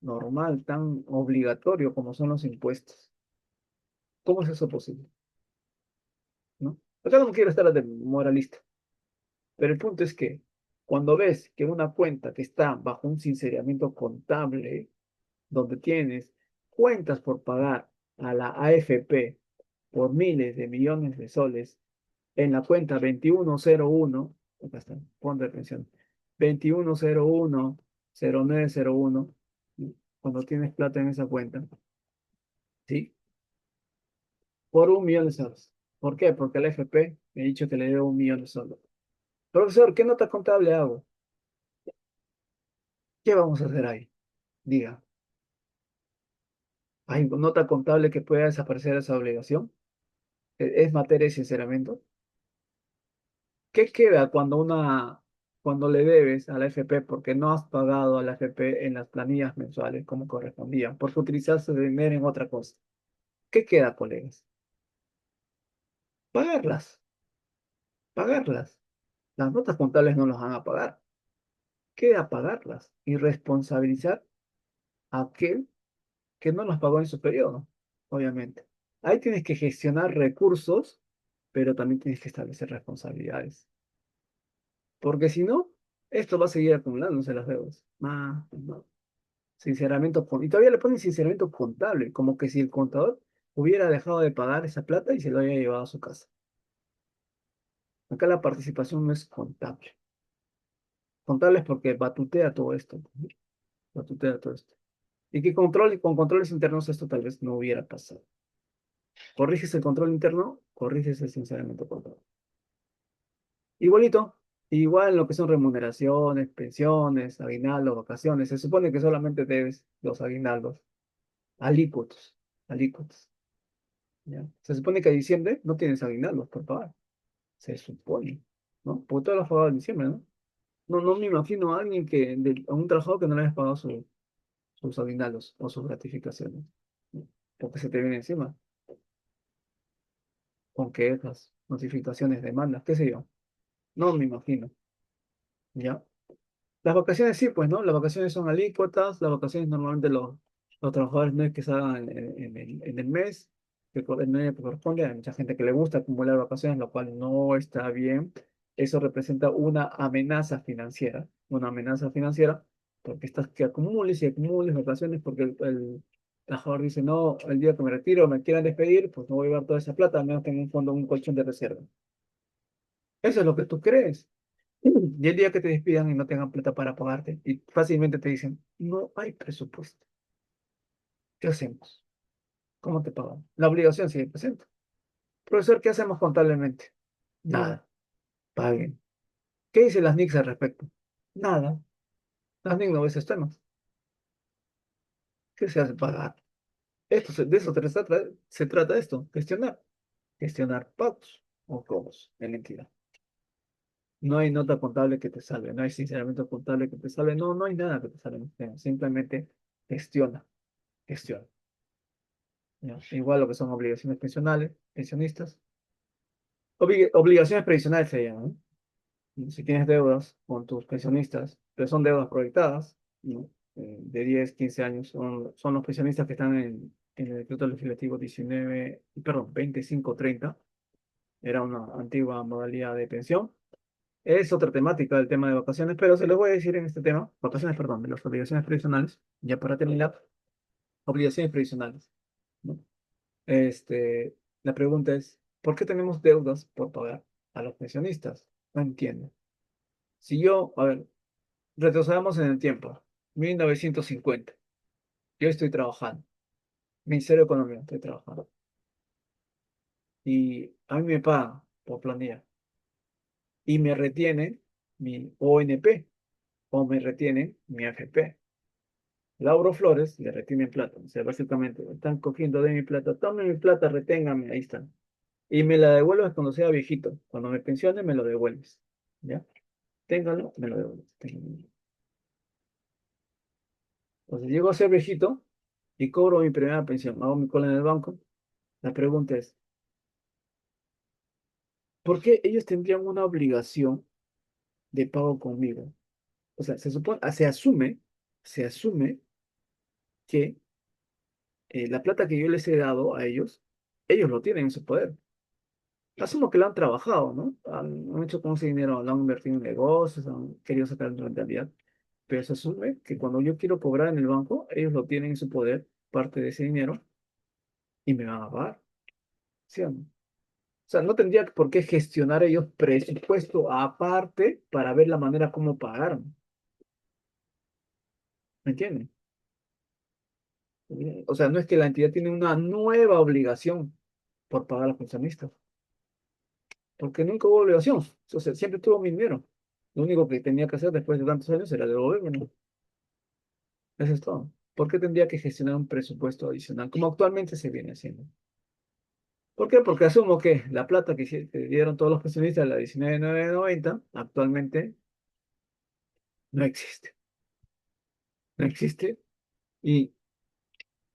[SPEAKER 1] normal, tan obligatorio como son los impuestos. ¿Cómo es eso posible? ¿No? Acá no quiero estar de moralista, pero el punto es que cuando ves que una cuenta que está bajo un sinceramiento contable, donde tienes cuentas por pagar a la AFP por miles de millones de soles, en la cuenta 2101, acá está, fondo de pensión, 2101-0901, cuando tienes plata en esa cuenta, ¿sí? Por 1 millón de soles. ¿Por qué? Porque el FP me ha dicho que le debo 1 millón de soles. Profesor, ¿qué nota contable hago? ¿Qué vamos a hacer ahí? Diga, ¿hay nota contable que pueda desaparecer esa obligación? ¿Es materia de sinceramiento? ¿Qué queda cuando le debes a la FP porque no has pagado a la FP en las planillas mensuales como correspondía, porque utilizaste el dinero en otra cosa? ¿Qué queda, colegas? Pagarlas, pagarlas. Las notas contables no las van a pagar. Queda pagarlas y responsabilizar a aquel que no las pagó en su periodo, obviamente. Ahí tienes que gestionar recursos, pero también tienes que establecer responsabilidades. Porque si no, esto va a seguir acumulándose las deudas. No. Sinceramiento, y todavía le ponen sinceramiento contable, como que si el contador hubiera dejado de pagar esa plata y se lo haya llevado a su casa. Acá la participación no es contable. Contable es porque batutea todo esto. Batutea todo esto. Y que con controles internos esto tal vez no hubiera pasado. Corriges el control interno, corriges el sinceramiento contable. Igualito, igual lo que son remuneraciones, pensiones, aguinaldos, vacaciones. Se supone que solamente debes los aguinaldos, alícuotos, alícuotos. ¿Ya? Se supone que a diciembre no tienes aguinaldos por pagar. Se supone, ¿no? Porque todos los pagado en diciembre, ¿no? No me imagino a alguien a un trabajador que no le hayas pagado sus aguinaldos o sus gratificaciones, ¿no? Porque se te viene encima con quejas, notificaciones, demandas, qué sé yo. No me imagino, ¿ya? Las vacaciones sí, pues, ¿no? Las vacaciones son alícuotas, las vacaciones normalmente los trabajadores no es que salgan en el mes, el año que corresponde. Hay mucha gente que le gusta acumular vacaciones, lo cual no está bien. Eso representa una amenaza financiera, porque estás que acumules y acumules vacaciones, porque el trabajador dice, no, el día que me retiro me quieran despedir, pues no voy a llevar toda esa plata, al menos tengo un fondo, un colchón de reserva. Eso es lo que tú crees. Y el día que te despidan y no tengan plata para pagarte, y fácilmente te dicen, no hay presupuesto, ¿qué hacemos? ¿Cómo te pagamos? La obligación sigue presente. Profesor, ¿qué hacemos contablemente? Nada, paguen. ¿Qué dicen las NICs al respecto? Nada, las NICs no ven esos temas. ¿Qué se hace pagar? De eso se trata esto, gestionar pagos o cobros en la entidad. No hay nota contable que te salve, no hay sinceramiento contable que te salve, no, no hay nada que te salve en el tema. Simplemente gestiona, gestiona. ¿Ya? Igual lo que son obligaciones pensionales, pensionistas, obligaciones previsionales se llaman, ¿no? Si tienes deudas con tus pensionistas, pero son deudas proyectadas, ¿no? De 10 15 años, son los pensionistas que están en el decreto legislativo 19, perdón, 2530, era una antigua modalidad de pensión. Es otra temática del tema de vacaciones, pero se los voy a decir en este tema, vacaciones, perdón, de las obligaciones previsionales, ya para terminar, obligaciones previsionales, ¿no? La pregunta es, ¿por qué tenemos deudas por pagar a los pensionistas? No entiendo. Si yo, a ver, retrocedamos en el tiempo, 1950, yo estoy trabajando, Ministerio de Economía, estoy trabajando, y a mí me pagan por planilla, y me retienen mi ONP, o me retienen mi AFP. Lauro Flores le retienen plata, o sea, básicamente, están cogiendo de mi plata, tomen mi plata, reténganme, ahí están. Y me la devuelves cuando sea viejito. Cuando me pensione, me lo devuelves. ¿Ya? Téngalo, me lo devuelves. Téngalo. Entonces llego a ser viejito y cobro mi primera pensión. Hago mi cola en el banco. La pregunta es, ¿por qué ellos tendrían una obligación de pago conmigo? O sea, se asume que la plata que yo les he dado a ellos, ellos lo tienen en su poder. Asumo que lo han trabajado, ¿no? Han hecho con ese dinero, lo han invertido en negocios, han querido sacar rentabilidad. Pero se asume que cuando yo quiero cobrar en el banco, ellos lo tienen en su poder, parte de ese dinero, y me van a pagar. ¿Sí o no? O sea, no tendría por qué gestionar ellos presupuesto aparte para ver la manera como pagar. ¿Me entienden? O sea, no es que la entidad tiene una nueva obligación por pagar a los pensionistas, porque nunca hubo obligación. O sea, siempre tuvo mi dinero. Lo único que tenía que hacer después de tantos años era devolverme. Eso es todo. ¿Por qué tendría que gestionar un presupuesto adicional, como actualmente se viene haciendo? ¿Por qué? Porque asumo que la plata que dieron todos los pensionistas, la 19.990, actualmente no existe. No existe y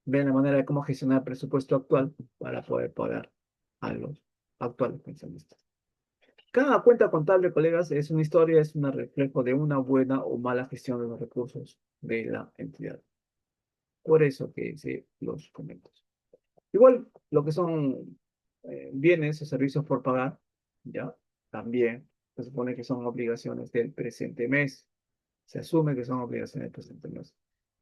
[SPEAKER 1] ven la manera de cómo gestionar el presupuesto actual para poder pagar a los actuales pensionistas. Cada cuenta contable, colegas, es una historia, es un reflejo de una buena o mala gestión de los recursos de la entidad. Por eso que se los comento. Igual, lo que son bienes o servicios por pagar, ¿ya? También se supone que son obligaciones del presente mes. Se asume que son obligaciones del presente mes.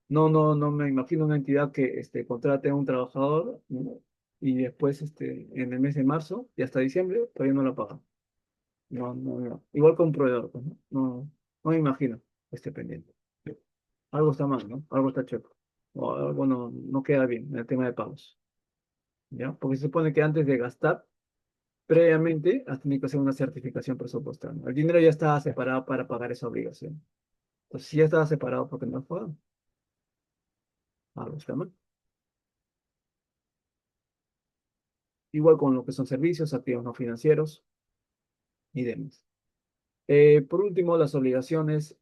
[SPEAKER 1] No, no, no me imagino una entidad que contrate a un trabajador, ¿no? Y después, en el mes de marzo y hasta diciembre, todavía no lo paga. No, no, no. Igual con un proveedor, pues, ¿no? No, no me imagino que esté pendiente. Algo está mal, ¿no? Algo está chueco. O algo no queda bien en el tema de pagos. ¿Ya? Porque se supone que antes de gastar, previamente has tenido que hacer una certificación presupuestal, ¿no? El dinero ya estaba separado para pagar esa obligación. Entonces, si ya estaba separado porque no has pagado, algo está mal. Igual con lo que son servicios, activos no financieros y demás. Por último, las obligaciones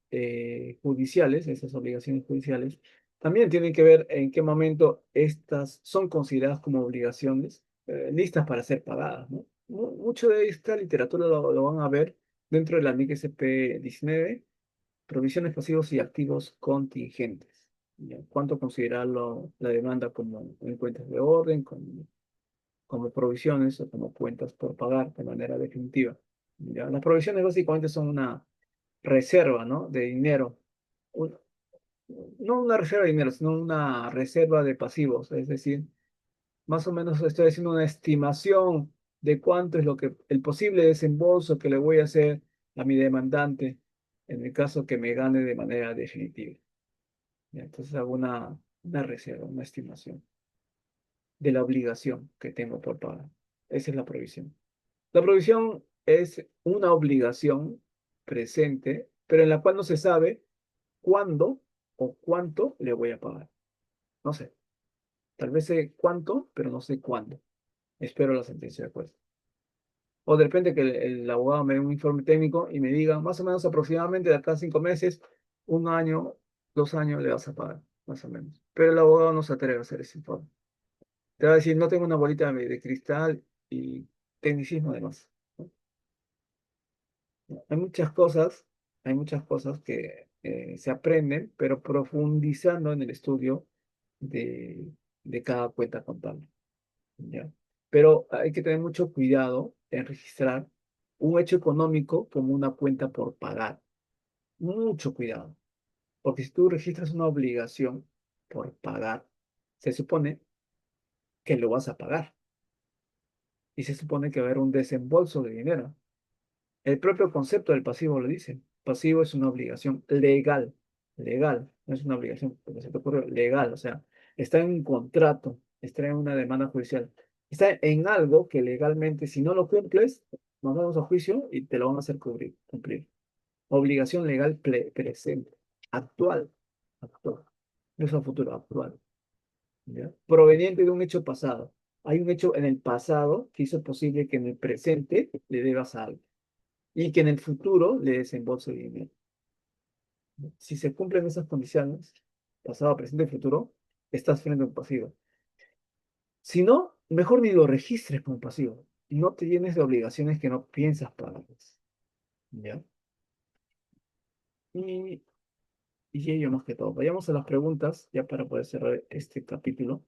[SPEAKER 1] judiciales, esas obligaciones judiciales, también tienen que ver en qué momento estas son consideradas como obligaciones listas para ser pagadas, ¿no? Mucho de esta literatura lo van a ver dentro de la NIC SP 19, provisiones pasivos y activos contingentes. ¿Ya? ¿Cuánto considerarlo la demanda como en cuentas de orden? como provisiones o como cuentas por pagar de manera definitiva. ¿Ya? Las provisiones básicamente son una reserva, ¿no? De dinero. Un- no una reserva de dinero, sino una reserva de pasivos. Es decir, más o menos estoy haciendo una estimación de cuánto es lo que el posible desembolso que le voy a hacer a mi demandante en el caso que me gane de manera definitiva. ¿Ya? Entonces hago una reserva, una estimación de la obligación que tengo por pagar. Esa es la provisión. La provisión es una obligación presente, pero en la cual no se sabe cuándo o cuánto le voy a pagar. No sé. Tal vez sé cuánto, pero no sé cuándo. Espero la sentencia de juez. O de repente que el abogado me dé un informe técnico y me diga, más o menos aproximadamente de acá a 5 meses, un año, 2 años le vas a pagar, más o menos. Pero el abogado no se atreve a hacer ese informe. Te va a decir, no tengo una bolita de cristal y tecnicismo además. ¿No? Hay muchas cosas que se aprenden, pero profundizando en el estudio de, de cada cuenta contable. ¿Ya? Pero hay que tener mucho cuidado en registrar un hecho económico como una cuenta por pagar. Mucho cuidado. Porque si tú registras una obligación por pagar, se supone que lo vas a pagar. Y se supone que va a haber un desembolso de dinero. El propio concepto del pasivo lo dice. Pasivo es una obligación legal. Legal. No es una obligación, porque se te ocurre legal. O sea, está en un contrato, está en una demanda judicial. Está en algo que legalmente, si no lo cumples, nos vamos a juicio y te lo van a hacer cumplir. Obligación legal presente. Actual. Actual. No es un futuro, actual. ¿Ya? Proveniente de un hecho pasado. Hay un hecho en el pasado que hizo posible que en el presente le debas algo y que en el futuro le desembolse dinero. Si se cumplen esas condiciones, pasado, presente y futuro, estás frente a un pasivo. Si no, mejor ni lo registres como pasivo. No te llenes de obligaciones que no piensas pagarlas. ¿Ya? Y, y ello más que todo. Vayamos a las preguntas ya para poder cerrar este capítulo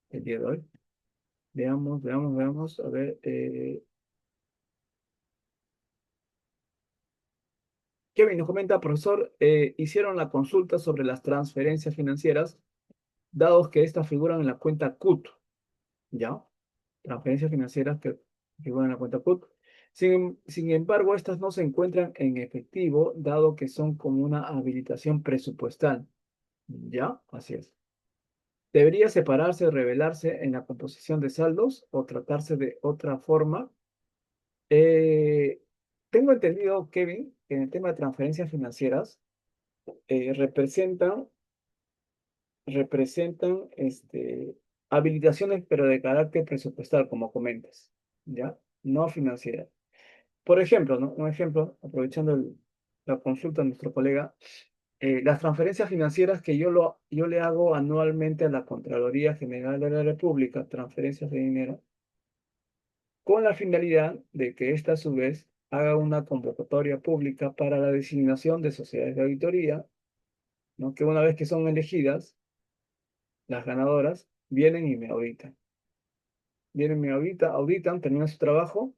[SPEAKER 1] el día de hoy. Veamos, veamos, veamos. A ver, Kevin nos comenta, profesor, hicieron la consulta sobre las transferencias financieras, dados que estas figuran en la cuenta CUT. ¿Ya? Transferencias financieras que figuran en la cuenta CUT. Sin embargo, estas no se encuentran en efectivo, dado que son como una habilitación presupuestal. ¿Ya? Así es. ¿Debería separarse o revelarse en la composición de saldos o tratarse de otra forma? Eh, Tengo entendido, Kevin, que en el tema de transferencias financieras representan habilitaciones, pero de carácter presupuestal, como comentas, ¿ya? No financiera. Por ejemplo, ¿no? Un ejemplo, aprovechando la consulta de nuestro colega, las transferencias financieras que yo le hago anualmente a la Contraloría General de la República, transferencias de dinero, con la finalidad de que ésta a su vez haga una convocatoria pública para la designación de sociedades de auditoría, ¿no? Que una vez que son elegidas, las ganadoras vienen y me auditan. Vienen, me auditan, terminan su trabajo.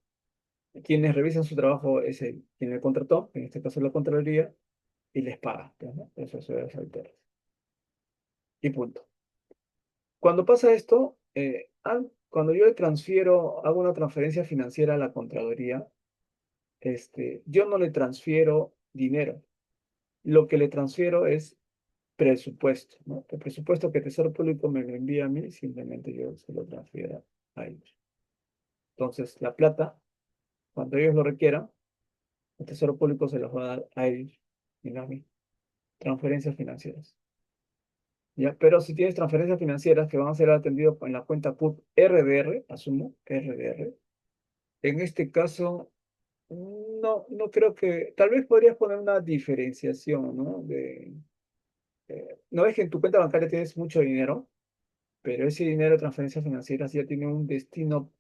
[SPEAKER 1] Quienes revisan su trabajo es quien le contrató, en este caso la Contraloría, y les paga, pues, ¿no? Eso es auditores. Y punto. Cuando pasa esto, cuando yo le transfiero, hago una transferencia financiera a la Contraloría, yo no le transfiero dinero. Lo que le transfiero es presupuesto, ¿no? El presupuesto que Tesoro Público me lo envía a mí, simplemente yo se lo transfiero a ellos. Entonces, la plata, cuando ellos lo requieran, el Tesoro Público se los va a dar a ellos y no a mí. Transferencias financieras. ¿Ya? Pero si tienes transferencias financieras que van a ser atendidas en la cuenta CUT RDR, asumo, RDR, en este caso, no creo que, tal vez podrías poner una diferenciación, ¿no? No es que en tu cuenta bancaria tienes mucho dinero, pero ese dinero de transferencias financieras ya tiene un destino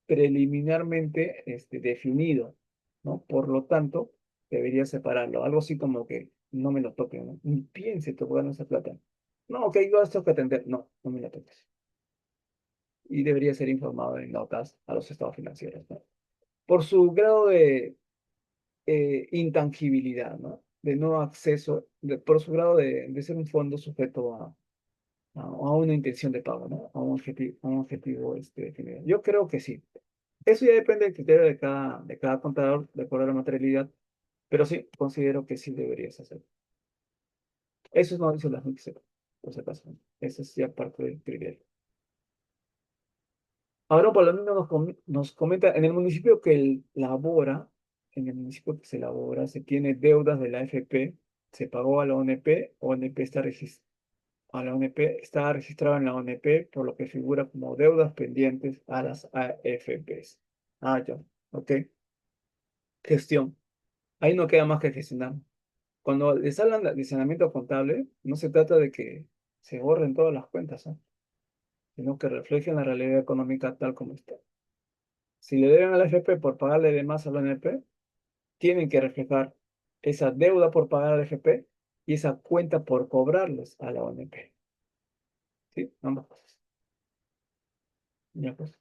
[SPEAKER 1] preliminarmente definido, ¿no? Por lo tanto, debería separarlo. Algo así como que no me lo toquen, ¿no? Ni piense tocar esa plata. No, ok, yo esto que atender. No, no me la toques. y debería ser informado en notas a los estados financieros, ¿no? Por su grado de intangibilidad, ¿no? De no acceso, por su grado de ser un fondo sujeto a una intención de pago, ¿no? A un objetivo definido. Yo creo que sí. Eso ya depende del criterio de cada contador, de acuerdo a la materialidad, pero sí, considero que sí deberías hacerlo. Eso no dice la gente, por si acaso, ¿no? Eso es ya parte del criterio. Ahora, por lo menos nos comenta, en el municipio que él labora, en el municipio que se labora, se tiene deudas de la AFP, se pagó a la ONP, ONP está a la ONP, está registrado en la ONP, por lo que figura como deudas pendientes a las AFPs. Ah, ya, ok. Gestión. Ahí no queda más que gestionar. Cuando les hablan de saneamiento contable, no se trata de que se borren todas las cuentas, ¿ah? Sino que reflejen la realidad económica tal como está. Si le deben a la AFP por pagarle de más a la ONP, tienen que reflejar esa deuda por pagar a la AFP y esa cuenta por cobrarles a la ONP. ¿Sí? Ambas cosas. Ya pues.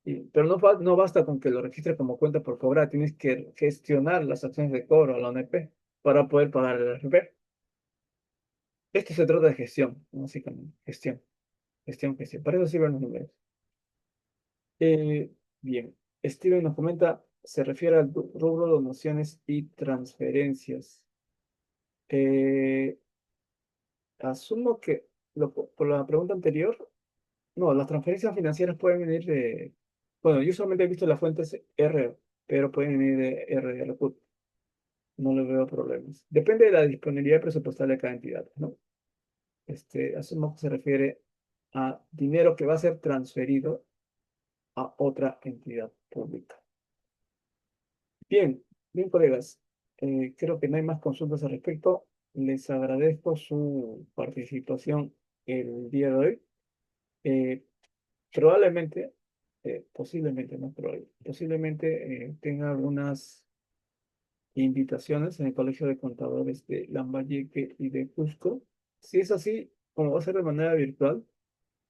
[SPEAKER 1] Pero no basta con que lo registre como cuenta por cobrar, tienes que gestionar las acciones de cobro a la ONP para poder pagar a la AFP. Esto se trata de gestión, básicamente. Gestión, gestión, gestión. Para eso sirven los números. Bien, Steven nos comenta, se refiere al rubro donaciones y transferencias. Eh, asumo que, por la pregunta anterior, no, las transferencias financieras pueden venir de, bueno, yo solamente he visto las fuentes R, pero pueden venir de RRQ. No le veo problemas. Depende de la disponibilidad presupuestal de cada entidad, ¿no? Asumo que se refiere a dinero que va a ser transferido a otra entidad pública. Bien, bien, colegas. Creo que no hay más consultas al respecto. Les agradezco su participación el día de hoy. Eh, probablemente, posiblemente, no probable, posiblemente tenga algunas invitaciones en el Colegio de Contadores de Lambayeque y de Cusco. Si es así, como va a ser de manera virtual,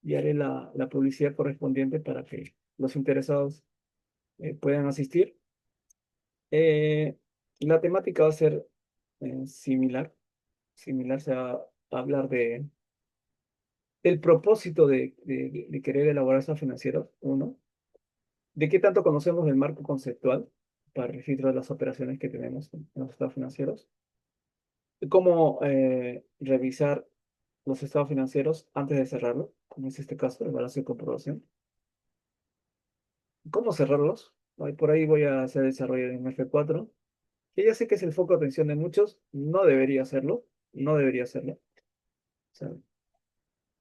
[SPEAKER 1] y haré la publicidad correspondiente para que los interesados puedan asistir. Eh, la temática va a ser similar. Similar, se va a hablar del propósito de querer elaborar estados financieros, uno, de qué tanto conocemos del marco conceptual para el registro de las operaciones que tenemos en los estados financieros, cómo revisar los estados financieros antes de cerrarlo, como es este caso, de balance y comprobación, cómo cerrarlos. Por ahí voy a hacer el desarrollo de un F4, que ya sé que es el foco de atención de muchos, no debería hacerlo, no debería hacerlo, o sea,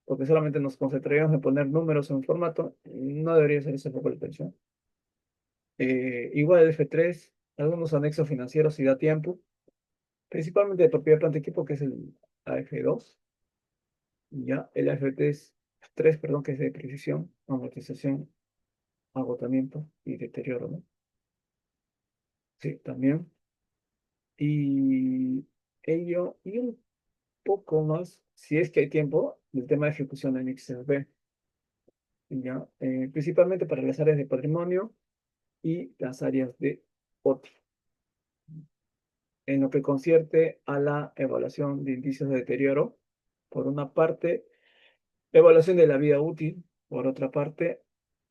[SPEAKER 1] porque solamente nos concentraríamos en poner números en un formato, no debería ser ese el foco de atención. Igual el F3, algunos anexos financieros si da tiempo, principalmente de propiedad, planta y equipo, que es el AF2, ya el AF3, perdón, que es de precisión, amortización, agotamiento y deterioro, ¿no? Sí, también. Y ello, y un poco más, si es que hay tiempo, el tema de ejecución en XRP, ¿ya? Principalmente para las áreas de patrimonio y las áreas de OTI, en lo que concierne a la evaluación de indicios de deterioro, por una parte, evaluación de la vida útil, por otra parte,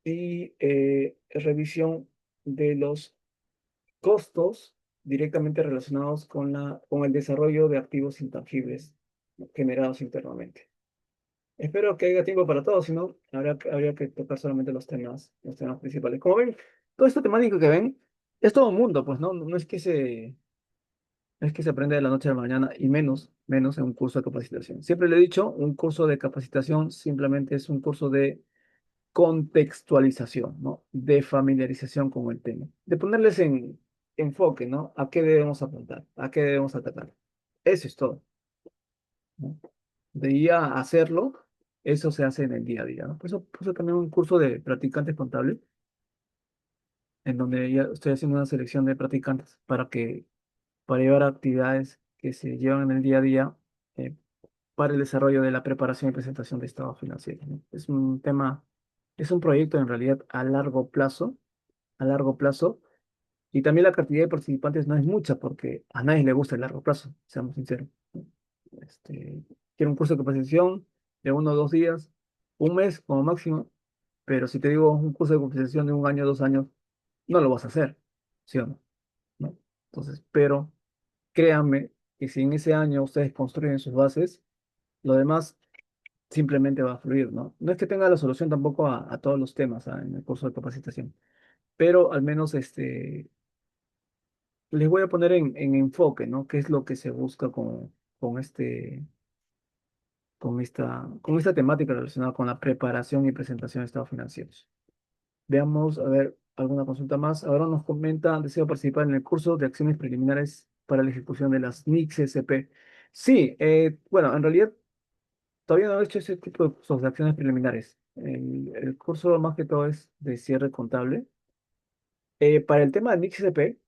[SPEAKER 1] y revisión de los costos directamente relacionados con el desarrollo de activos intangibles generados internamente. Espero que haya tiempo para todo, si no, habría que tocar solamente los temas principales. Como ven, todo esto temático que ven es todo un mundo, pues no es que no es que se aprende de la noche a la mañana y menos en un curso de capacitación. Siempre le he dicho, un curso de capacitación simplemente es un curso de contextualización, ¿no? De familiarización con el tema, de ponerles en enfoque, ¿no? A qué debemos apuntar, a qué debemos atacar. Eso es todo, ¿no? De ir a hacerlo, eso se hace en el día a día, ¿no? Por eso también un curso de practicantes contables, en donde ya estoy haciendo una selección de practicantes para llevar actividades que se llevan en el día a día eh, para el desarrollo de la preparación y presentación de estados financieros, ¿no? Es un tema Es un proyecto en realidad a largo plazo, y también la cantidad de participantes no es mucha porque a nadie le gusta el largo plazo, seamos sinceros. Este, quiero un curso de capacitación de 1 o 2 días, un mes como máximo, pero si te digo un curso de capacitación de 1 año, 2 años, no lo vas a hacer, ¿sí o no? ¿No? Entonces, pero créanme que si en ese año ustedes construyen sus bases, lo demás simplemente va a fluir, ¿no? No es que tenga la solución tampoco a todos los temas, en el curso de capacitación, pero al menos les voy a poner en enfoque, ¿no? ¿Qué es lo que se busca con con esta temática relacionada con la preparación y presentación de estados financieros? Veamos, a ver, alguna consulta más. Ahora nos comenta, deseo participar en el curso de acciones preliminares para la ejecución de las NICS SP. Sí, bueno, en realidad todavía no he hecho ese tipo de cursos de acciones preliminares. El curso más que todo es de cierre contable. Para el tema de NICS SP,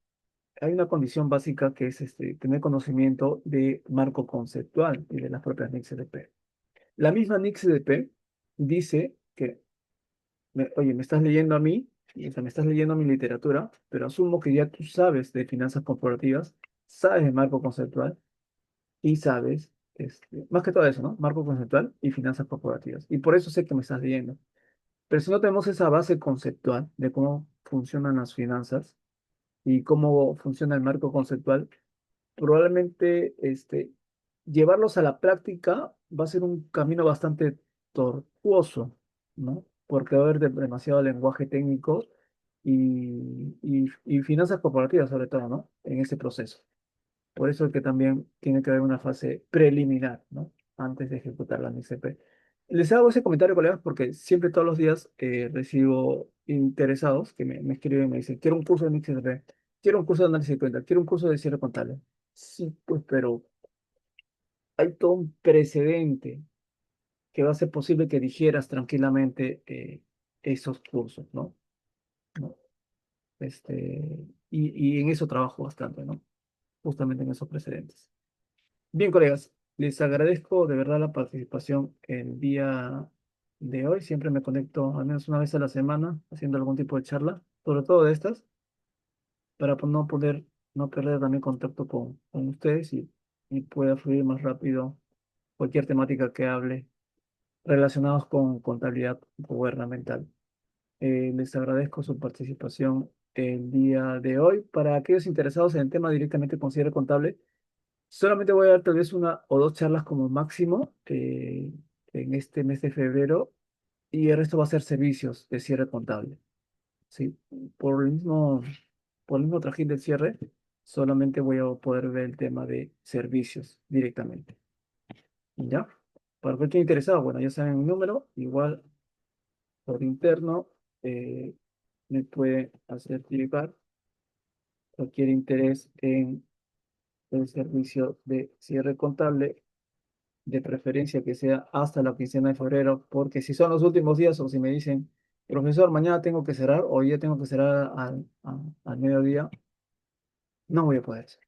[SPEAKER 1] hay una condición básica que es tener conocimiento de marco conceptual y de las propias NICS SP. La misma NICS SP dice que oye, me estás leyendo a mí, o sea, me estás leyendo mi literatura, pero asumo que ya tú sabes de finanzas corporativas, sabes de marco conceptual y sabes, más que todo eso, ¿no? Marco conceptual y finanzas corporativas. Y por eso sé que me estás leyendo. Pero si no tenemos esa base conceptual de cómo funcionan las finanzas y cómo funciona el marco conceptual, probablemente llevarlos a la práctica va a ser un camino bastante tortuoso, ¿no? Porque va a haber demasiado lenguaje técnico y finanzas corporativas, sobre todo, ¿no? En ese proceso. Por eso es que también tiene que haber una fase preliminar, ¿no? Antes de ejecutar la NICP. Les hago ese comentario, colegas, porque siempre todos los días recibo interesados que me escriben y me dicen, quiero un curso de NICP, quiero un curso de análisis de cuentas, quiero un curso de cierre contable. Sí, pues, pero hay todo un precedente que va a hacer posible que digieras tranquilamente esos cursos, ¿no? ¿No? Y en eso trabajo bastante, ¿no? Justamente en esos precedentes. Bien, colegas, les agradezco de verdad la participación el día de hoy. Siempre me conecto al menos una vez a la semana haciendo algún tipo de charla, sobre todo de estas, para no poder, no perder también contacto con ustedes y pueda fluir más rápido cualquier temática que hable relacionados con contabilidad gubernamental. Les agradezco su participación el día de hoy. Para aquellos interesados en el tema directamente con cierre contable, solamente voy a dar tal vez 1 o 2 charlas como máximo en este mes de febrero, y el resto va a ser servicios de cierre contable. ¿Sí? Por el mismo, por el mismo trajín del cierre, solamente voy a poder ver el tema de servicios directamente. ¿Ya? Para cualquier interesado, bueno, ya saben mi número, igual por interno, eh, me puede hacer llegar cualquier interés en el servicio de cierre contable, de preferencia que sea hasta la quincena de febrero, porque si son los últimos días o si me dicen, profesor, mañana tengo que cerrar o ya tengo que cerrar al mediodía, no voy a poder hacer,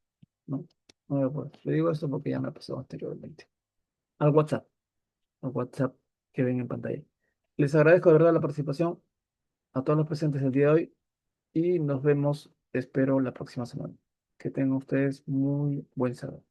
[SPEAKER 1] no, no voy a poder. Le digo esto porque ya me ha pasado anteriormente. Al WhatsApp, al WhatsApp que ven en pantalla. Les agradezco de verdad la participación a todos los presentes el día de hoy y nos vemos, espero, la próxima semana. Que tengan ustedes muy buen sábado.